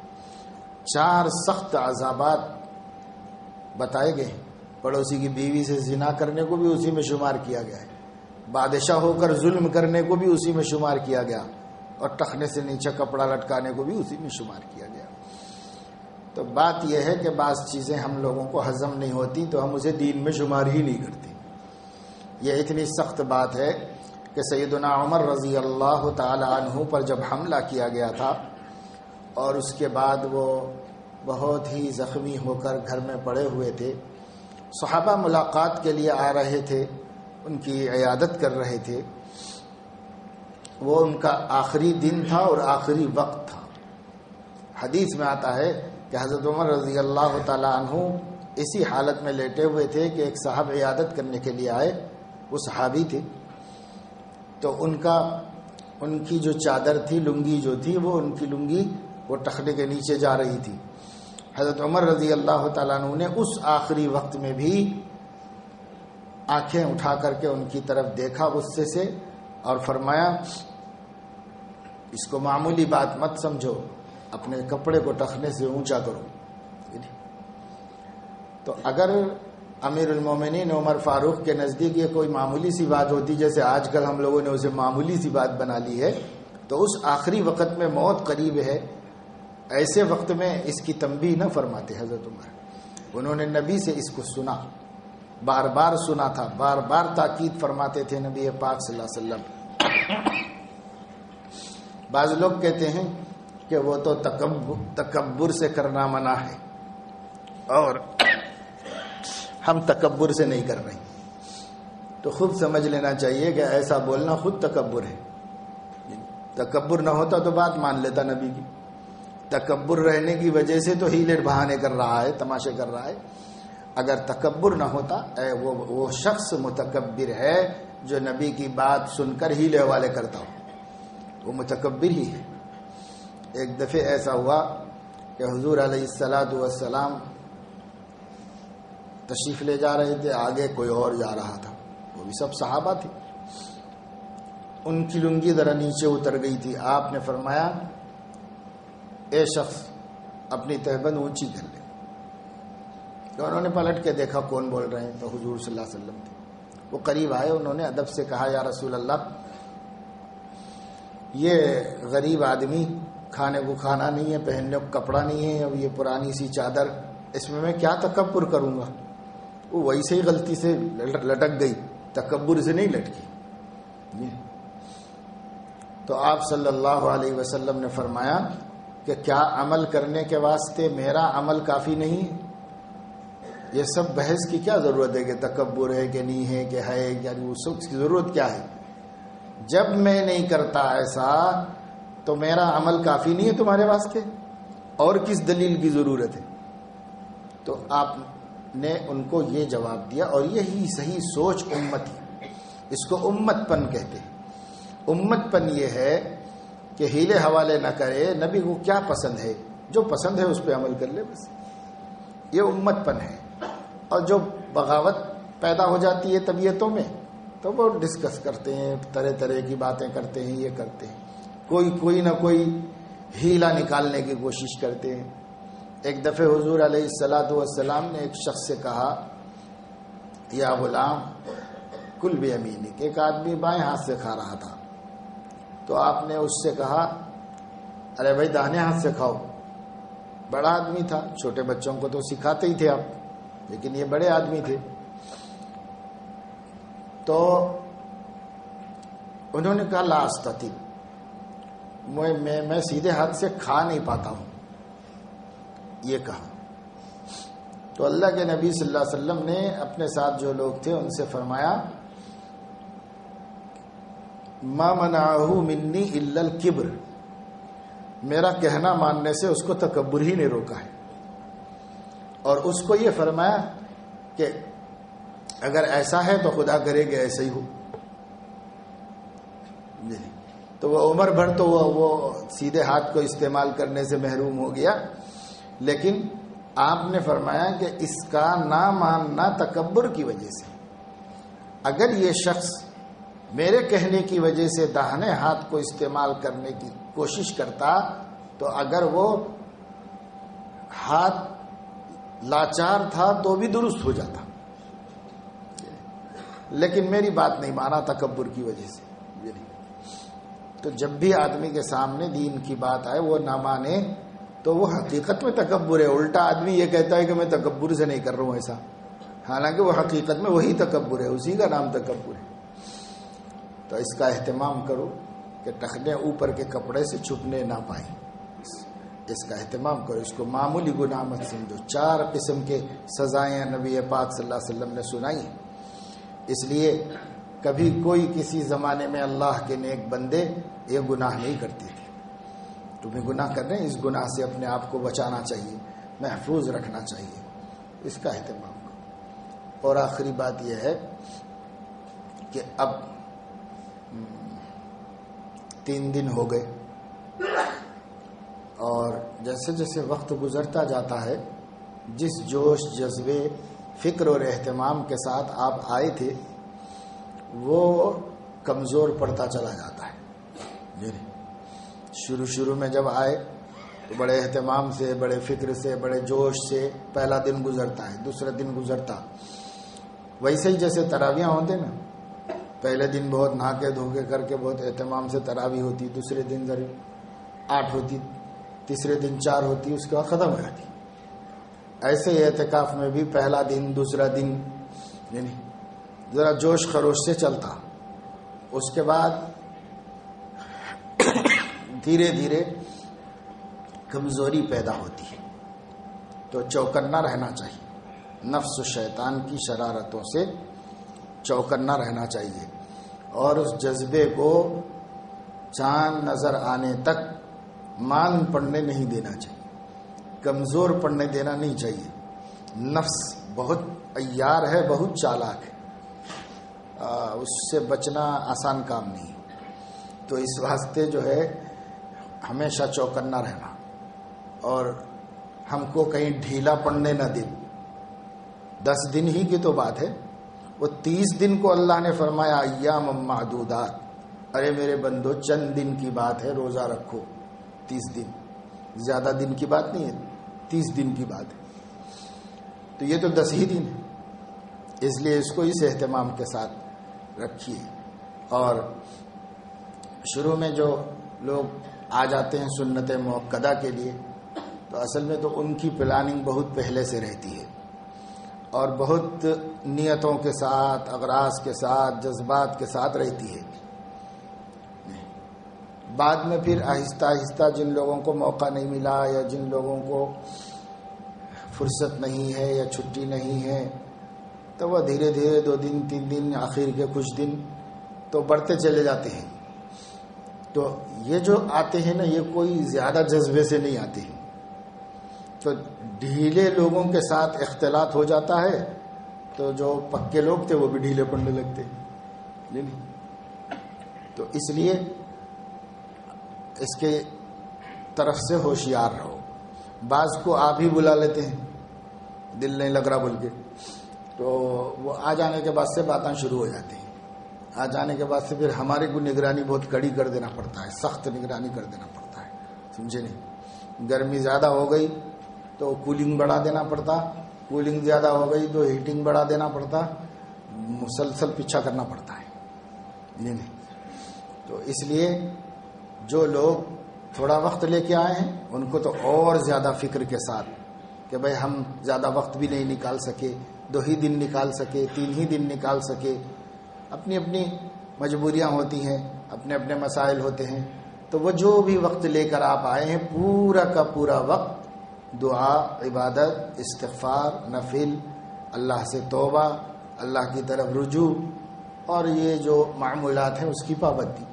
4 سخت عذابات بتائے گئے. پڑوسی کی بیوی سے زنا کرنے کو بھی اسی میں شمار کیا گیا ہے، بادشاہ ہو کر ظلم کرنے کو بھی اسی میں شمار کیا گیا، اور ٹخنے سے نیچے کپڑا لٹکانے کو بھی اسی میں شمار کیا گیا۔ تو بات یہ ہے کہ بعض چیزیں ہم لوگوں کو ہضم نہیں ہوتی تو ہم اسے دین میں شمار ہی نہیں کرتے۔ یہ اتنی سخت بات ہے کہ سیدنا عمر رضی اللہ تعالی عنہ پر جب حملہ کیا گیا تھا اور اس کے بعد وہ بہت ہی زخمی ہو کر گھر میں پڑے ہوئے تھے، صحابہ ملاقات کے لیے آ رہے تھے، ان کی عیادت کر رہے تھے، وہ ان کا آخری دن تھا اور آخری وقت تھا۔ حدیث میں آتا ہے کہ حضرت عمر رضی اللہ تعالیٰ عنہ اسی حالت میں لیٹے ہوئے تھے کہ ایک صاحب عیادت کرنے کے لیے آئے، وہ صحابی تھے، تو ان کی جو چادر تھی، لنگی جو تھی، وہ ان کی لنگی وہ ٹخنے کے نیچے جا رہی تھی۔ حضرت عمر رضی اللہ تعالیٰ عنہ نے اس آخری وقت میں بھی آنکھیں اٹھا کر کے ان کی طرف دیکھا غصے سے اور فرمایا اس کو معمولی بات مت سمجھو، اپنے کپڑے کو ٹخنے سے اونچا کرو۔ تو اگر امیر المومنین عمر فاروق کے نزدیک یہ کوئی معمولی سی بات ہوتی جیسے آج کل ہم لوگوں نے اسے معمولی سی بات بنا لی ہے، تو اس آخری وقت میں موت قریب ہے، ایسے وقت میں اس کی تنبیہ نہ فرماتے حضرت عمر۔ انہوں نے نبی سے اس کو سنا، بار بار سنا تھا، بار بار تاکید فرماتے تھے نبی پاک صلی اللہ علیہ وسلم۔ بعض لوگ کہتے ہیں کہ وہ تو تکبر سے کرنا منع ہے اور ہم تکبر سے نہیں کر رہے، تو خود سمجھ لینا چاہیے کہ ایسا بولنا خود تکبر ہے۔ تکبر نہ ہوتا تو بات مان لیتا نبی کی، تکبر رہنے کی وجہ سے تو ہیلے بہانے کر رہا ہے، تماشے کر رہا ہے۔ اگر تکبر نہ ہوتا، وہ شخص متکبر ہے جو نبی کی بات سن کر ہیلے والے کرتا ہو، وہ متکبر ہی ہے۔ ایک دفعہ ایسا ہوا کہ حضور علیہ السلام تشریف لے جا رہے تھے، آگے کوئی اور جا رہا تھا، وہ بھی سب صحابہ تھے، ان کی لنگی ذرا نیچے اتر گئی تھی۔ آپ نے فرمایا اے شخص اپنی تہبند اونچی کر لے، تو انہوں نے پلٹ کے دیکھا کون بول رہے ہیں، تو حضور صلی اللہ علیہ وسلم تھے۔ وہ قریب آئے، انہوں نے ادب سے کہا یا رسول اللہ، یہ غریب آدمی، کھانے کو کھانا نہیں ہے، پہننے کو کپڑا نہیں ہے، اب یہ پرانی سی چادر، اس میں کیا تکبر کروں گا؟ وہ ویسے ہی غلطی سے لٹک گئی، تکبر سے نہیں لٹکی۔ تو آپ صلی اللہ علیہ وسلم نے فرمایا کہ کیا عمل کرنے کے واسطے میرا عمل کافی نہیں؟ یہ سب بحث کی کیا ضرورت ہے کہ تکبر ہے کہ نہیں ہے کہ ہے، یعنی اس کی ضرورت کیا ہے؟ جب میں نہیں کرتا ایسا تو میرا عمل کافی نہیں ہے تمہارے واسطے، اور کس دلیل کی ضرورت ہے؟ تو آپ نے ان کو یہ جواب دیا، اور یہی صحیح سوچ امت ہے، اس کو امت پن کہتے ہیں۔ امت پن یہ ہے کہ ہیلے حوالے نہ کرے، نبی کو کیا پسند ہے، جو پسند ہے اس پہ عمل کر لے، بس یہ امت پن ہے۔ اور جو بغاوت پیدا ہو جاتی ہے طبیعتوں میں تو وہ ڈسکس کرتے ہیں، طرح طرح کی باتیں کرتے ہیں، یہ کرتے ہیں، کوئی نہ کوئی ہیلا نکالنے کی کوشش کرتے ہیں۔ ایک دفعہ حضور علیہ السلام نے ایک شخص سے کہا یا غلام کل بیمینک، ایک آدمی بائیں ہاتھ سے کھا رہا تھا، تو آپ نے اس سے کہا ارے بھائی داہنے ہاتھ سے کھاؤ۔ بڑا آدمی تھا، چھوٹے بچوں کو تو سکھاتے ہی تھے آپ، لیکن یہ بڑے آدمی تھے، تو انہوں نے کہا لا استطیع، میں سیدھے ہاتھ سے کھا نہیں پاتا ہوں، یہ کہا۔ تو اللہ کے نبی صلی اللہ علیہ وسلم نے اپنے ساتھ جو لوگ تھے ان سے فرمایا ما منعہ منی الا الکبر، میرا کہنا ماننے سے اس کو تکبر ہی نے روکا ہے، اور اس کو یہ فرمایا کہ اگر ایسا ہے تو خدا کرے کہ ایسا ہی ہو۔ تو وہ عمر بھر تو وہ سیدھے ہاتھ کو استعمال کرنے سے محروم ہو گیا، لیکن آپ نے فرمایا کہ اس کا نہ ماننا تکبر کی وجہ سے، اگر یہ شخص میرے کہنے کی وجہ سے داہنے ہاتھ کو استعمال کرنے کی کوشش کرتا تو اگر وہ ہاتھ لاچار تھا تو بھی درست ہو جاتا، لیکن میری بات نہیں مانا تکبر کی وجہ سے۔ تو جب بھی آدمی کے سامنے دین کی بات آئے وہ نہ مانے تو وہ حقیقت میں تکبر ہے. الٹا آدمی یہ کہتا ہے کہ میں تکبر سے نہیں کر رہا ہوں ایسا، حالانکہ وہ حقیقت میں وہی تکبر ہے، اسی کا نام تکبر ہے. تو اس کا اہتمام کرو کہ ٹخنے اوپر کے کپڑے سے چھپنے نہ پائیں. اس کا اہتمام کرو، اس کو معمولی گناہ مت سمجھو. 4 قسم کے سزائیں نبی پاک صلی اللہ علیہ وسلم نے سنائی. اس لیے کبھی کوئی کسی زمانے میں اللہ کے نیک بندے یہ گناہ نہیں کرتے تھے. تمہیں گناہ کر رہے ہیں، اس گناہ سے اپنے آپ کو بچانا چاہیے، محفوظ رکھنا چاہیے. اس کا اہتمام کرو. اور آخری بات یہ ہے کہ اب 3 دن ہو گئے اور جیسے جیسے وقت گزرتا جاتا ہے جس جوش جذبے فکر اور اہتمام کے ساتھ آپ آئے تھے وہ کمزور پڑتا چلا جاتا ہے. شروع میں جب آئے تو بڑے اہتمام سے، بڑے فکر سے، بڑے جوش سے پہلا دن گزرتا ہے، دوسرا دن گزرتا. ویسے ہی جیسے تراویاں ہوتے نا، پہلے دن بہت نہا کے دھو کے کر کے بہت اہتمام سے تراویح ہوتی، دوسرے دن ذرا 8 ہوتی، تیسرے دن 4 ہوتی، اس کے بعد ختم ہو جاتی. ایسے ہی اعتکاف میں بھی پہلا دن، دوسرا دن یعنی ذرا جوش خروش سے چلتا. اس کے بعد دھیرے دھیرے کمزوری پیدا ہوتی ہے. تو چوکنا رہنا چاہیے، نفس و شیطان کی شرارتوں سے چوکنا رہنا چاہیے. اور اس جذبے کو چاند نظر آنے تک مان پڑنے نہیں دینا چاہیے، کمزور پڑنے دینا نہیں چاہیے. نفس بہت عیار ہے، بہت چالاک ہے، اس سے بچنا آسان کام نہیں. تو اس واسطے جو ہے ہمیشہ چوکنا رہنا اور ہم کو کہیں ڈھیلا پڑنے نہ دیں. 10 دن ہی کی تو بات ہے، وہ 30 دن کو اللہ نے فرمایا ایام معدودات. ارے میرے بندو چند دن کی بات ہے، روزہ رکھو. 30 دن زیادہ دن کی بات نہیں ہے، 30 دن کی بات ہے. تو یہ تو 10 ہی دن ہے، اس لیے اس کو اس اہتمام کے ساتھ رکھیے. اور شروع میں جو لوگ آ جاتے ہیں سنت موقدہ کے لیے تو اصل میں تو ان کی پلاننگ بہت پہلے سے رہتی ہے اور بہت نیتوں کے ساتھ، اغراض کے ساتھ، جذبات کے ساتھ رہتی ہے. بعد میں پھر آہستہ آہستہ جن لوگوں کو موقع نہیں ملا یا جن لوگوں کو فرصت نہیں ہے یا چھٹی نہیں ہے تو وہ دھیرے دھیرے 2 دن 3 دن آخر کے کچھ دن تو بڑھتے چلے جاتے ہیں. تو یہ جو آتے ہیں نا یہ کوئی زیادہ جذبے سے نہیں آتے ہیں. تو ڈھیلے لوگوں کے ساتھ اختلاط ہو جاتا ہے تو جو پکے لوگ تھے وہ بھی ڈھیلے پڑنے لگتے ہیں. تو اس لیے اس کے طرف سے ہوشیار رہو. بعض کو آپ ہی بلا لیتے ہیں، دل نہیں لگ رہا بول کے، تو وہ آ جانے کے بعد سے باتیں شروع ہو جاتی ہیں. آ جانے کے بعد سے پھر ہمارے کو نگرانی بہت کڑی کر دینا پڑتا ہے، سخت نگرانی کر دینا پڑتا ہے. سمجھے نہیں؟ گرمی زیادہ ہو گئی تو کولنگ بڑھا دینا پڑتا، کولنگ زیادہ ہو گئی تو ہیٹنگ بڑھا دینا پڑتا، مسلسل پیچھا کرنا پڑتا ہے. نہیں. تو اس لیے جو لوگ تھوڑا وقت لے کے آئے ہیں ان کو تو اور زیادہ فکر کے ساتھ کہ بھئی ہم زیادہ وقت بھی نہیں نکال سکے، 2 ہی دن نکال سکے، 3 ہی دن نکال سکے. اپنی اپنی مجبوریاں ہوتی ہیں، اپنے اپنے مسائل ہوتے ہیں. تو وہ جو بھی وقت لے کر آپ آئے ہیں پورا کا پورا وقت دعا، عبادت، استغفار، نفل، اللہ سے توبہ، اللہ کی طرف رجوع اور یہ جو معمولات ہیں اس کی پابندی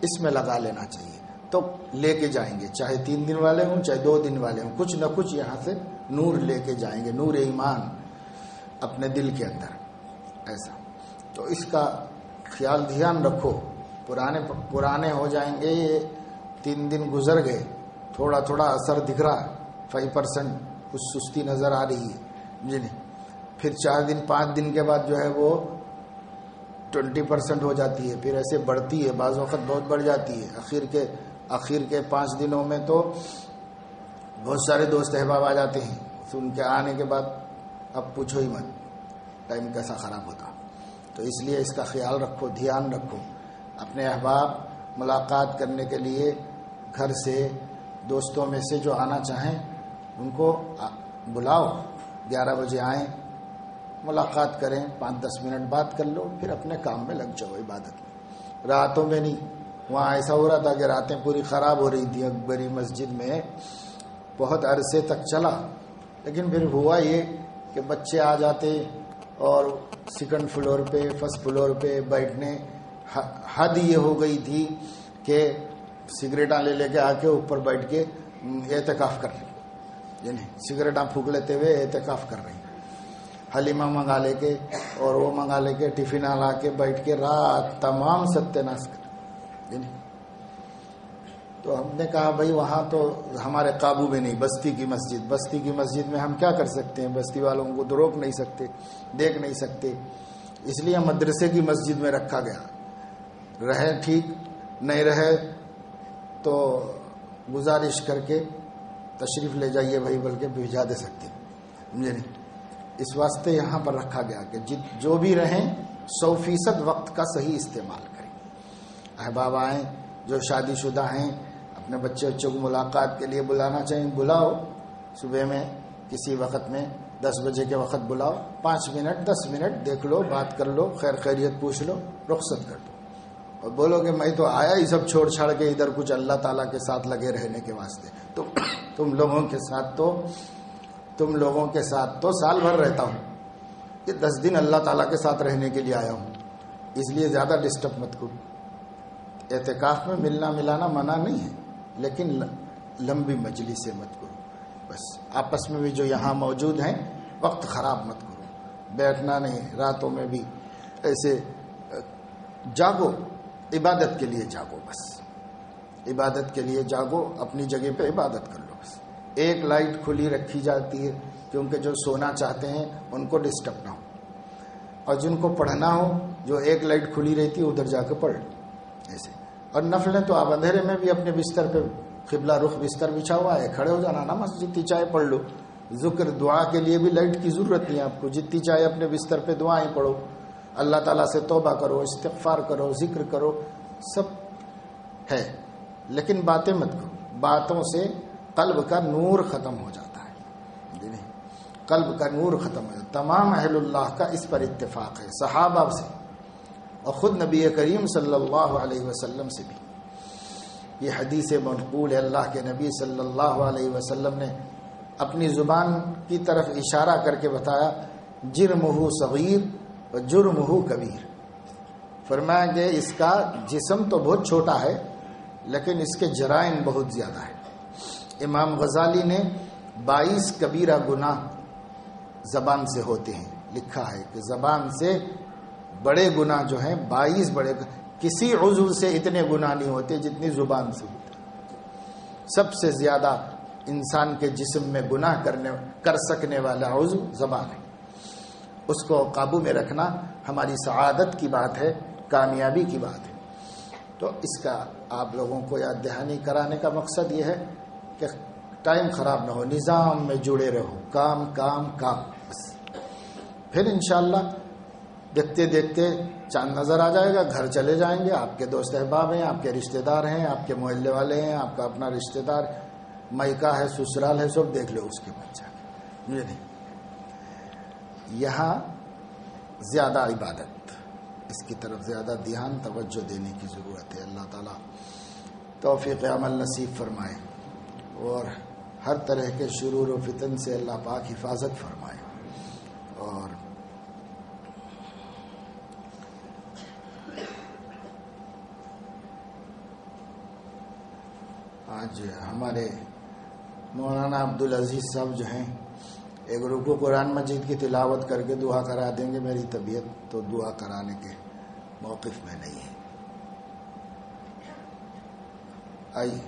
اس میں لگا لینا چاہیے. تو لے کے جائیں گے، چاہے 3 دن والے ہوں چاہے 2 دن والے ہوں، کچھ نہ کچھ یہاں سے نور لے کے جائیں گے، نور ایمان اپنے دل کے اندر. ایسا تو اس کا خیال دھیان رکھو. پرانے ہو جائیں گے، یہ 3 دن گزر گئے، تھوڑا تھوڑا اثر دکھ رہا، 5% کچھ سستی نظر آ رہی ہے. جی نہیں، پھر 4 دن 5 دن کے بعد جو ہے وہ 20% ہو جاتی ہے، پھر ایسے بڑھتی ہے، بعض وقت بہت بڑھ جاتی ہے. اخیر کے 5 دنوں میں تو بہت سارے دوست احباب آ جاتے ہیں. ان کے آنے کے بعد اب پوچھو ہی مت ٹائم کیسا خراب ہوتا. تو اس لیے اس کا خیال رکھو، دھیان رکھو. اپنے احباب ملاقات کرنے کے لیے گھر سے دوستوں میں سے جو آنا چاہیں ان کو بلاؤ، 11 بجے آئیں، ملاقات کریں، 5-10 منٹ بات کر لو، پھر اپنے کام میں لگ جاؤ عبادت میں۔ راتوں میں نہیں، وہاں ایسا ہو رہا تھا کہ راتیں پوری خراب ہو رہی تھی اکبری مسجد میں، بہت عرصے تک چلا، لیکن پھر ہوا یہ کہ بچے آ جاتے اور سیکنڈ فلور پہ فرسٹ فلور پہ بیٹھنے، حد یہ ہو گئی تھی کہ سگریٹاں لے کے آ کے اوپر بیٹھ کے اعتکاف کر رہی، یعنی سگریٹاں پھونک لیتے ہوئے اعتکاف کر رہی، حلیمہ منگا لے کے اور وہ منگا لے کے ٹفن لا کے بیٹھ کے رات تمام ستیہ ناش کر، یعنی تو ہم نے کہا بھائی وہاں تو ہمارے قابو میں نہیں، بستی کی مسجد میں ہم کیا کر سکتے ہیں؟ بستی والوں کو تو روک نہیں سکتے، دیکھ نہیں سکتے، اس لیے مدرسے کی مسجد میں رکھا گیا، رہے ٹھیک، نہیں رہے تو گزارش کر کے تشریف لے جائیے بھائی، بلکہ بھیجا دے سکتے ہیں، اس واسطے یہاں پر رکھا گیا کہ جو بھی رہیں 100% وقت کا صحیح استعمال کریں۔ احباب آئیں، جو شادی شدہ ہیں، اپنے بچوں کو ملاقات کے لیے بلانا چاہیں بلاؤ، صبح میں کسی وقت میں 10 بجے کے وقت بلاؤ، 5 منٹ 10 منٹ دیکھ لو، بات کر لو، خیر خیریت پوچھ لو، رخصت کر دو، اور بولو کہ میں تو آیا ہی سب چھوڑ چھاڑ کے ادھر کچھ اللہ تعالیٰ کے ساتھ لگے رہنے کے واسطے، تو تم لوگوں کے ساتھ تو سال بھر رہتا ہوں، یہ 10 دن اللہ تعالیٰ کے ساتھ رہنے کے لیے آیا ہوں، اس لیے زیادہ ڈسٹرب مت کرو۔ اعتکاف میں ملنا ملانا منع نہیں ہے، لیکن لمبی مجلس سے مت کرو، بس آپس میں بھی جو یہاں موجود ہیں وقت خراب مت کرو، بیٹھنا نہیں، راتوں میں بھی ایسے جاگو، عبادت کے لیے جاگو، بس عبادت کے لیے جاگو، اپنی جگہ پہ عبادت کر لو، بس ایک لائٹ کھلی رکھی جاتی ہے کیونکہ جو سونا چاہتے ہیں ان کو ڈسٹرب نہ ہو، اور جن کو پڑھنا ہو جو ایک لائٹ کھلی رہتی ہے ادھر جا کے پڑھ لو ایسے، اور نفلیں تو آپ اندھیرے میں بھی اپنے بستر پہ قبلہ رخ بستر بچھا ہوا ہے، کھڑے ہو جانا، نماز جتنی چاہے پڑھ لو، ذکر دعا کے لیے بھی لائٹ کی ضرورت نہیں ہے آپ کو، جتنی چاہے اپنے بستر پہ دعائیں پڑھو، اللہ تعالیٰ سے توبہ کرو، استغفار کرو، ذکر کرو، سب ہے، لیکن باتیں مت کرو، باتوں سے قلب کا نور ختم ہو جاتا ہے، قلب کا نور ختم ہو جاتا ہے۔ تمام اہل اللہ کا اس پر اتفاق ہے، صحابہ سے اور خود نبی کریم صلی اللہ علیہ وسلم سے بھی، یہ حدیث منقول ہے، اللہ کے نبی صلی اللہ علیہ وسلم نے اپنی زبان کی طرف اشارہ کر کے بتایا، جرمہ صغیر و جرمہ کبیر، فرمایا کہ اس کا جسم تو بہت چھوٹا ہے لیکن اس کے جرائم بہت زیادہ ہے۔ امام غزالی نے 22 کبیرہ گناہ زبان سے ہوتے ہیں، لکھا ہے کہ زبان سے بڑے گناہ جو ہیں 22 بڑے، کسی عضو سے اتنے گناہ نہیں ہوتے جتنی زبان سے ہوتے، سب سے زیادہ انسان کے جسم میں گناہ کر سکنے والا عضو زبان ہے، اس کو قابو میں رکھنا ہماری سعادت کی بات ہے، کامیابی کی بات ہے۔ تو اس کا آپ لوگوں کو یاد دہانی کرانے کا مقصد یہ ہے کہ ٹائم خراب نہ ہو، نظام میں جڑے رہو، کام کام کام، بس پھر انشاءاللہ دیکھتے دیکھتے چاند نظر آ جائے گا، گھر چلے جائیں گے، آپ کے دوست احباب ہیں، آپ کے رشتہ دار ہیں، آپ کے محلے والے ہیں، آپ کا اپنا رشتہ دار، مائکا ہے، سسرال ہے، سب دیکھ لو اس کے بعد جا کے، یہ نہیں، یہاں زیادہ عبادت، اس کی طرف زیادہ دھیان توجہ دینے کی ضرورت ہے۔ اللہ تعالیٰ توفیق عمل نصیب فرمائے اور ہر طرح کے شرور و فتن سے اللہ پاک حفاظت فرمائے، اور آج ہمارے مولانا عبدالعزیز صاحب جو ہیں ایک رکوع قرآن مجید کی تلاوت کر کے دعا کرا دیں گے، میری طبیعت تو دعا کرانے کے موقف میں نہیں ہے۔ آئیے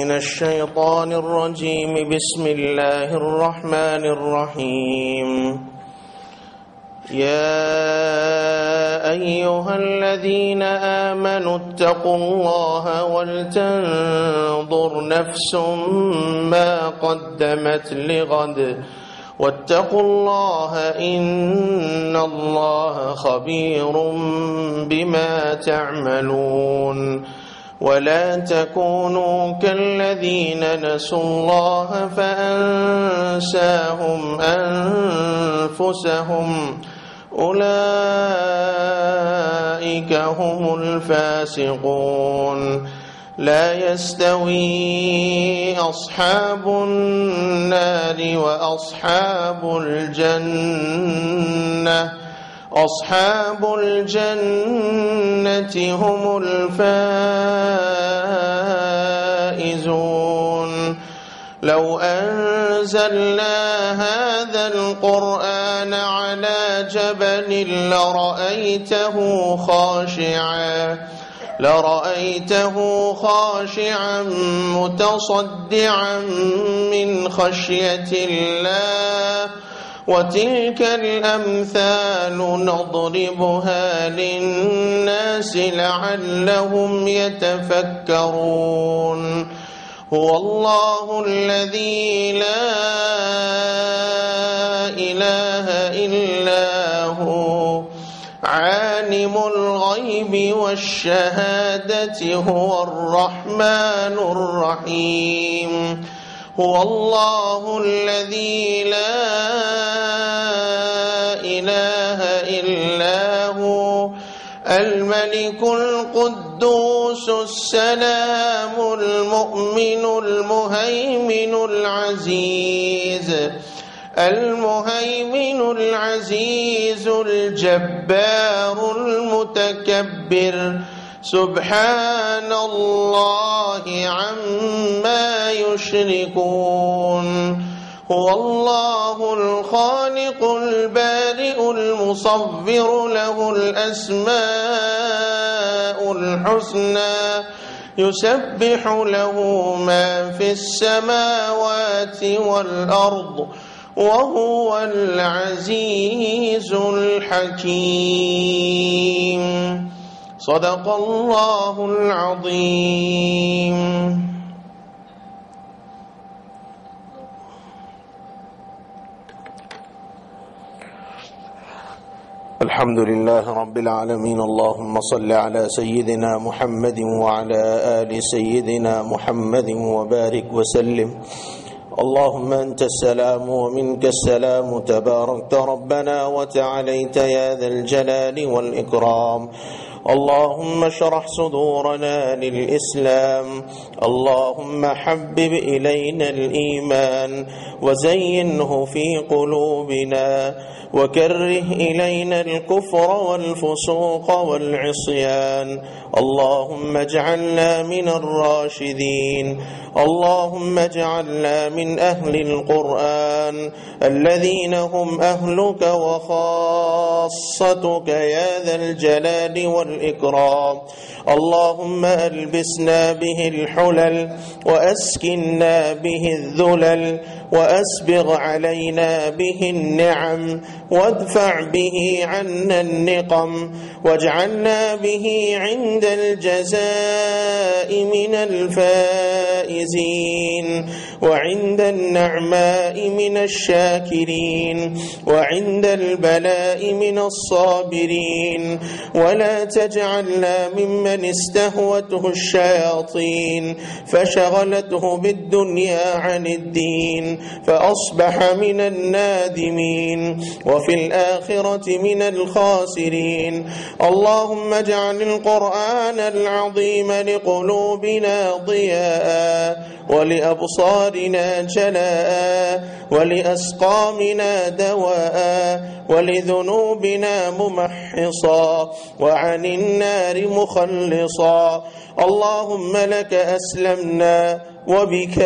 من الشيطان الرجيم. بسم الله الرحمن الرحيم. يا أيها الذين آمنوا اتقوا الله ولتنظر نفس ما قدمت لغد واتقوا الله إن الله خبير بما تعملون. ولا تكونوا كالذين نسوا الله فأنساهم أنفسهم أولئك هم الفاسقون. لا يستوي أصحاب النار وأصحاب الجنة أصحاب الجنة هم الفائزون. لو أنزلنا هذا القرآن على جبل لرأيته خاشعا متصدعا من خشية الله. وتلك الأمثال نضربها للناس لعلهم يتفكرون. هو الله الذي لا إله إلا هو عالم الغيب والشهادة هو الرحمن الرحيم. هو الله الذي لا إله إلا هو الملك القدوس السلام المؤمن المهيمن العزيز الجبار المتكبر. سبحان الله عما يشركون. هو الله الخالق البارئ المصور له الأسماء الحسنى يسبح له ما في السماوات والأرض وهو العزيز الحكيم. صدق الله العظيم. الحمد لله رب العالمين. اللهم صل على سيدنا محمد وعلى آل سيدنا محمد وبارك وسلم. اللهم أنت السلام ومنك السلام تباركت ربنا وتعاليت يا ذا الجلال والإكرام. اللهم اشرح صدورنا للإسلام. اللهم حبب إلينا الإيمان وزينه في قلوبنا وكره إلينا الكفر والفسوق والعصيان. اللهم اجعلنا من الراشدين. اللهم اجعلنا من أهل القرآن الذين هم أهلك وخاصتك يا ذا الجلال والإكرام. اللهم ألبسنا به الحلل وأسكننا به الذلل وأسبغ علينا به النعم وادفع به عنا النقم واجعلنا به عند الجزاء من الفائزين وعند النعماء من الشاكرين وعند البلاء من الصابرين. ولا تجعلنا ممن استهوته الشياطين فشغلته بالدنيا عن الدين فأصبح من النادمين وفي الآخرة من الخاسرين. اللهم اجعل القرآن العظيم لقلوبنا ضياء ولأبصارنا جلاء ولأسقامنا دواء ولذنوبنا ممحصا وعن النار مخلصا. اللهم لك أسلمنا وبك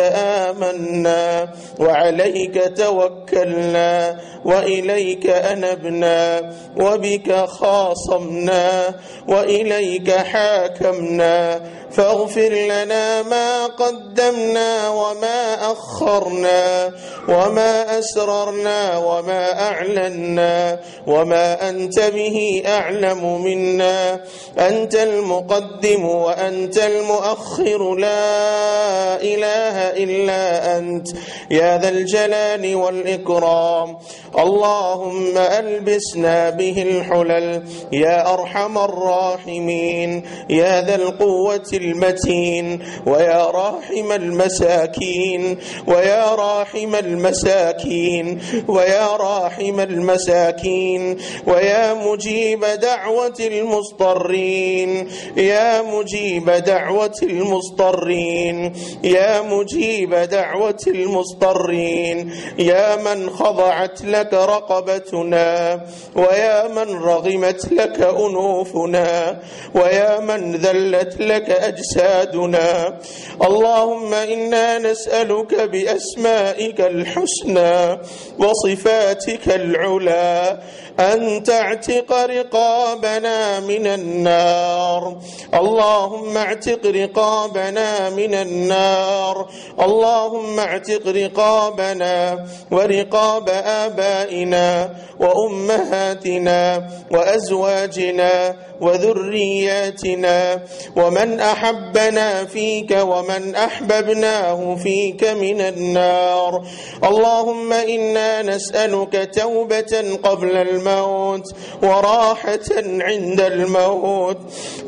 آمنا وعليك توكلنا وإليك أنبنا وبك خاصمنا وإليك حاكمنا، فاغفر لنا ما قدمنا وما أخرنا وما أسررنا وما أعلنا وما أنت به أعلم منا، أنت المقدم وأنت المؤخر، لا إله إلا أنت يا ذا الجلال والإكرام. اللهم ألبسنا به الحلل يا أرحم الراحمين، يا ذا القوة المتين، ويا راحم المساكين، ويا راحم المساكين، ويا راحم المساكين، ويا مجيب دعوة المضطرين، يا مجيب دعوة المضطرين، يا مجيب دعوة المضطرين، يا من خضعت لك رقبتنا، ويا من رغمت لك أنوفنا، ويا من ذلت لك أجسادنا. اللهم إنا نسألك بأسمائك الحسنى وصفاتك العلى أن تعتق رقابنا من النار. اللهم اعتق رقابنا من النار. اللهم اعتق رقابنا ورقاب آبائنا وأمهاتنا وأزواجنا وذرياتنا ومن أحبنا فيك ومن أحببناه فيك من النار. اللهم إنا نسألك توبة قبل الموت وراحة عند الموت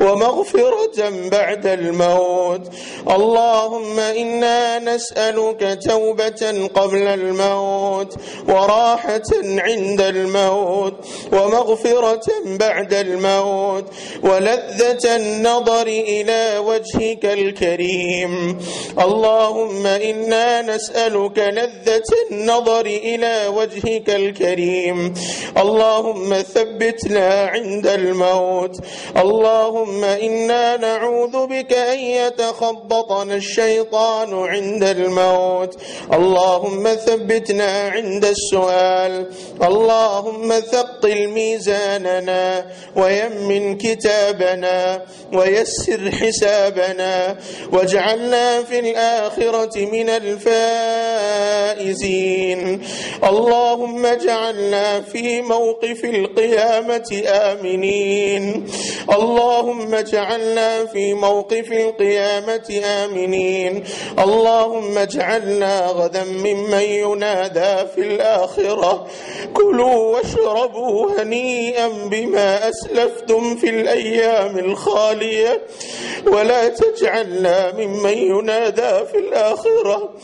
ومغفرة بعد الموت. اللهم إنا نسألك توبة قبل الموت وراحة عند الموت ومغفرة بعد الموت ولذة النظر إلى وجهك الكريم. اللهم إنا نسألك لذة النظر إلى وجهك الكريم. اللهم ثبتنا عند الموت. اللهم إنا نعوذ بك أن يتخبطنا الشيطان عند الموت. اللهم ثبتنا عند السؤال. اللهم ثقل ميزاننا ويمن كتابنا ويسر حسابنا واجعلنا في الآخرة من الفائزين. اللهم اجعلنا في موقف القيامة آمنين. اللهم اجعلنا في موقف القيامة آمنين. اللهم اجعلنا غدا ممن ينادى في الآخرة كلوا واشربوا هنيئا بما أسلفتم في الأيام الخالية، ولا تجعلنا ممن ينادى في الآخرة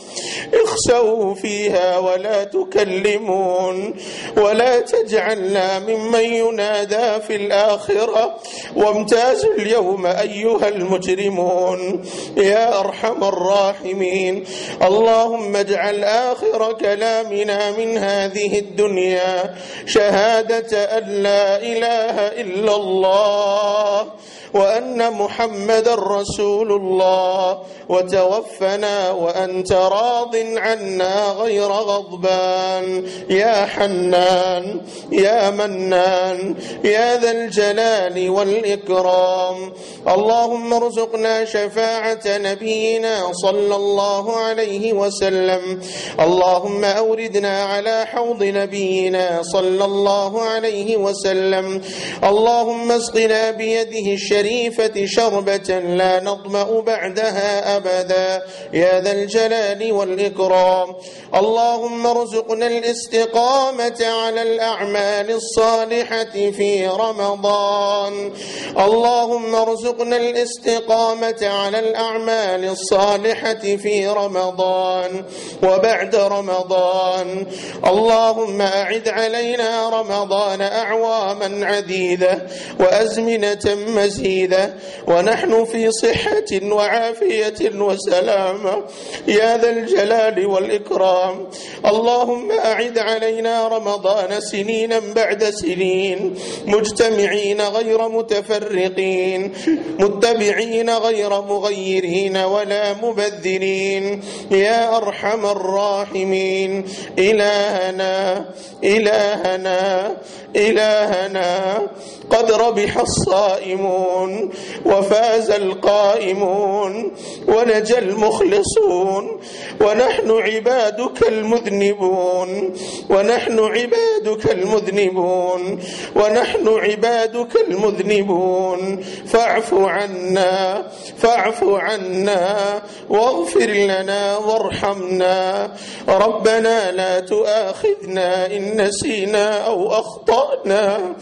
اخسوا فيها ولا تكلمون، ولا تجعلنا ممن ينادى في الآخرة وامتازوا اليوم أيها المجرمون يا أرحم الراحمين. اللهم اجعل آخر كلامنا من هذه الدنيا شهادة أن لا إله إلا الله وأن محمد رسول الله، وتوفنا وأنت راض عنا غير غضبان يا حنان يا منان يا ذا الجلال والإكرام. اللهم ارزقنا شفاعة نبينا صلى الله عليه وسلم. اللهم أوردنا على حوض نبينا صلى الله عليه وسلم. اللهم اسقنا بيده الشريفة شربة لا نظمأ بعدها أبدا يا ذا الجلال والإكرام. اللهم ارزقنا الاستقامة على الأعمال الصالحة في رمضان. اللهم ارزقنا الاستقامة على الأعمال الصالحة في رمضان وبعد رمضان. اللهم أعد علينا رمضان أعواما عديدة وأزمنة مزيدة مديدة ونحن في صحة وعافية وسلامة يا ذا الجلال والإكرام. اللهم أعد علينا رمضان سنينا بعد سنين، مجتمعين غير متفرقين، متبعين غير مغيرين ولا مبذرين يا أرحم الراحمين. إلهنا إلهنا إلهنا، قد ربح الصائمون وفاز القائمون ونجى المخلصون، ونحن عبادك المذنبون، ونحن عبادك المذنبون، ونحن عبادك المذنبون. فاعف عنا فاعف عنا واغفر لنا وارحمنا. ربنا لا تؤاخذنا إن نسينا أو أخطأنا.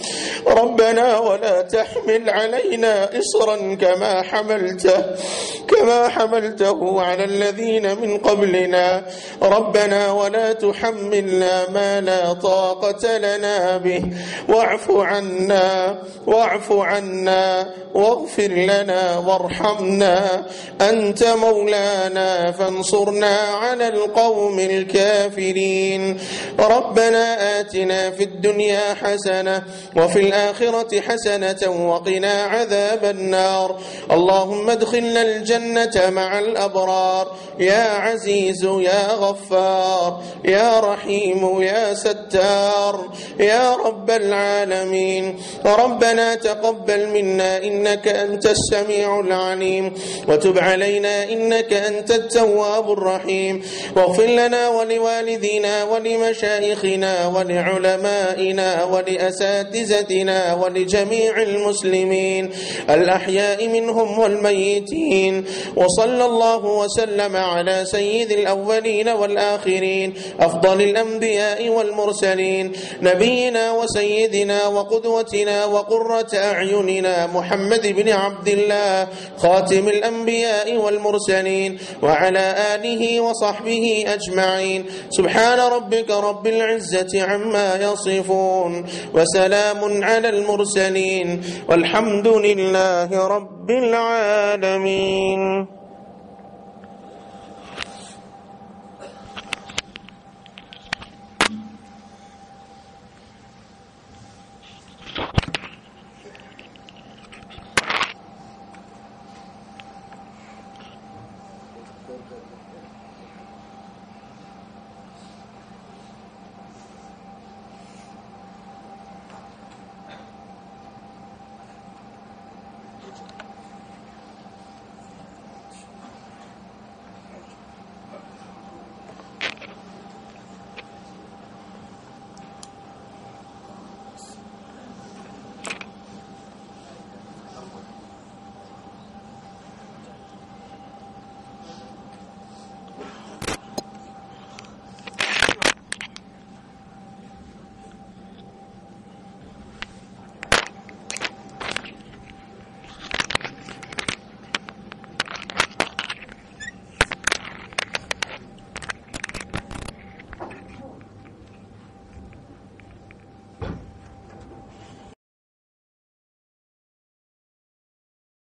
ربنا ولا تحمل علينا إصرا كما حملته على الذين من قبلنا. ربنا ولا تحملنا ما لا طاقة لنا به. واعف عنا واغفر لنا وارحمنا. أنت مولانا فانصرنا على القوم الكافرين. ربنا آتنا في الدنيا حسنة وفي الآخرة حسنة وقنا عذاب النار. اللهم ادخلنا الجنة مع الأبرار يا عزيز يا غفار يا رحيم يا ستار يا رب العالمين. ربنا تقبل منا إنك أنت السميع العليم، وتب علينا إنك أنت التواب الرحيم. واغفر لنا ولوالدينا ولمشايخنا ولعلمائنا ولأساتذتنا ولجميع المسلمين الأحياء منهم والميتين. وصلى الله وسلم على سيد الأولين والآخرين، أفضل الأنبياء والمرسلين، نبينا وسيدنا وقدوتنا وقرة أعيننا محمد بن عبد الله خاتم الأنبياء والمرسلين، وعلى آله وصحبه أجمعين. سبحان ربك رب العزة عما يصفون وسلام على المرسلين والحمد لله رب العالمين.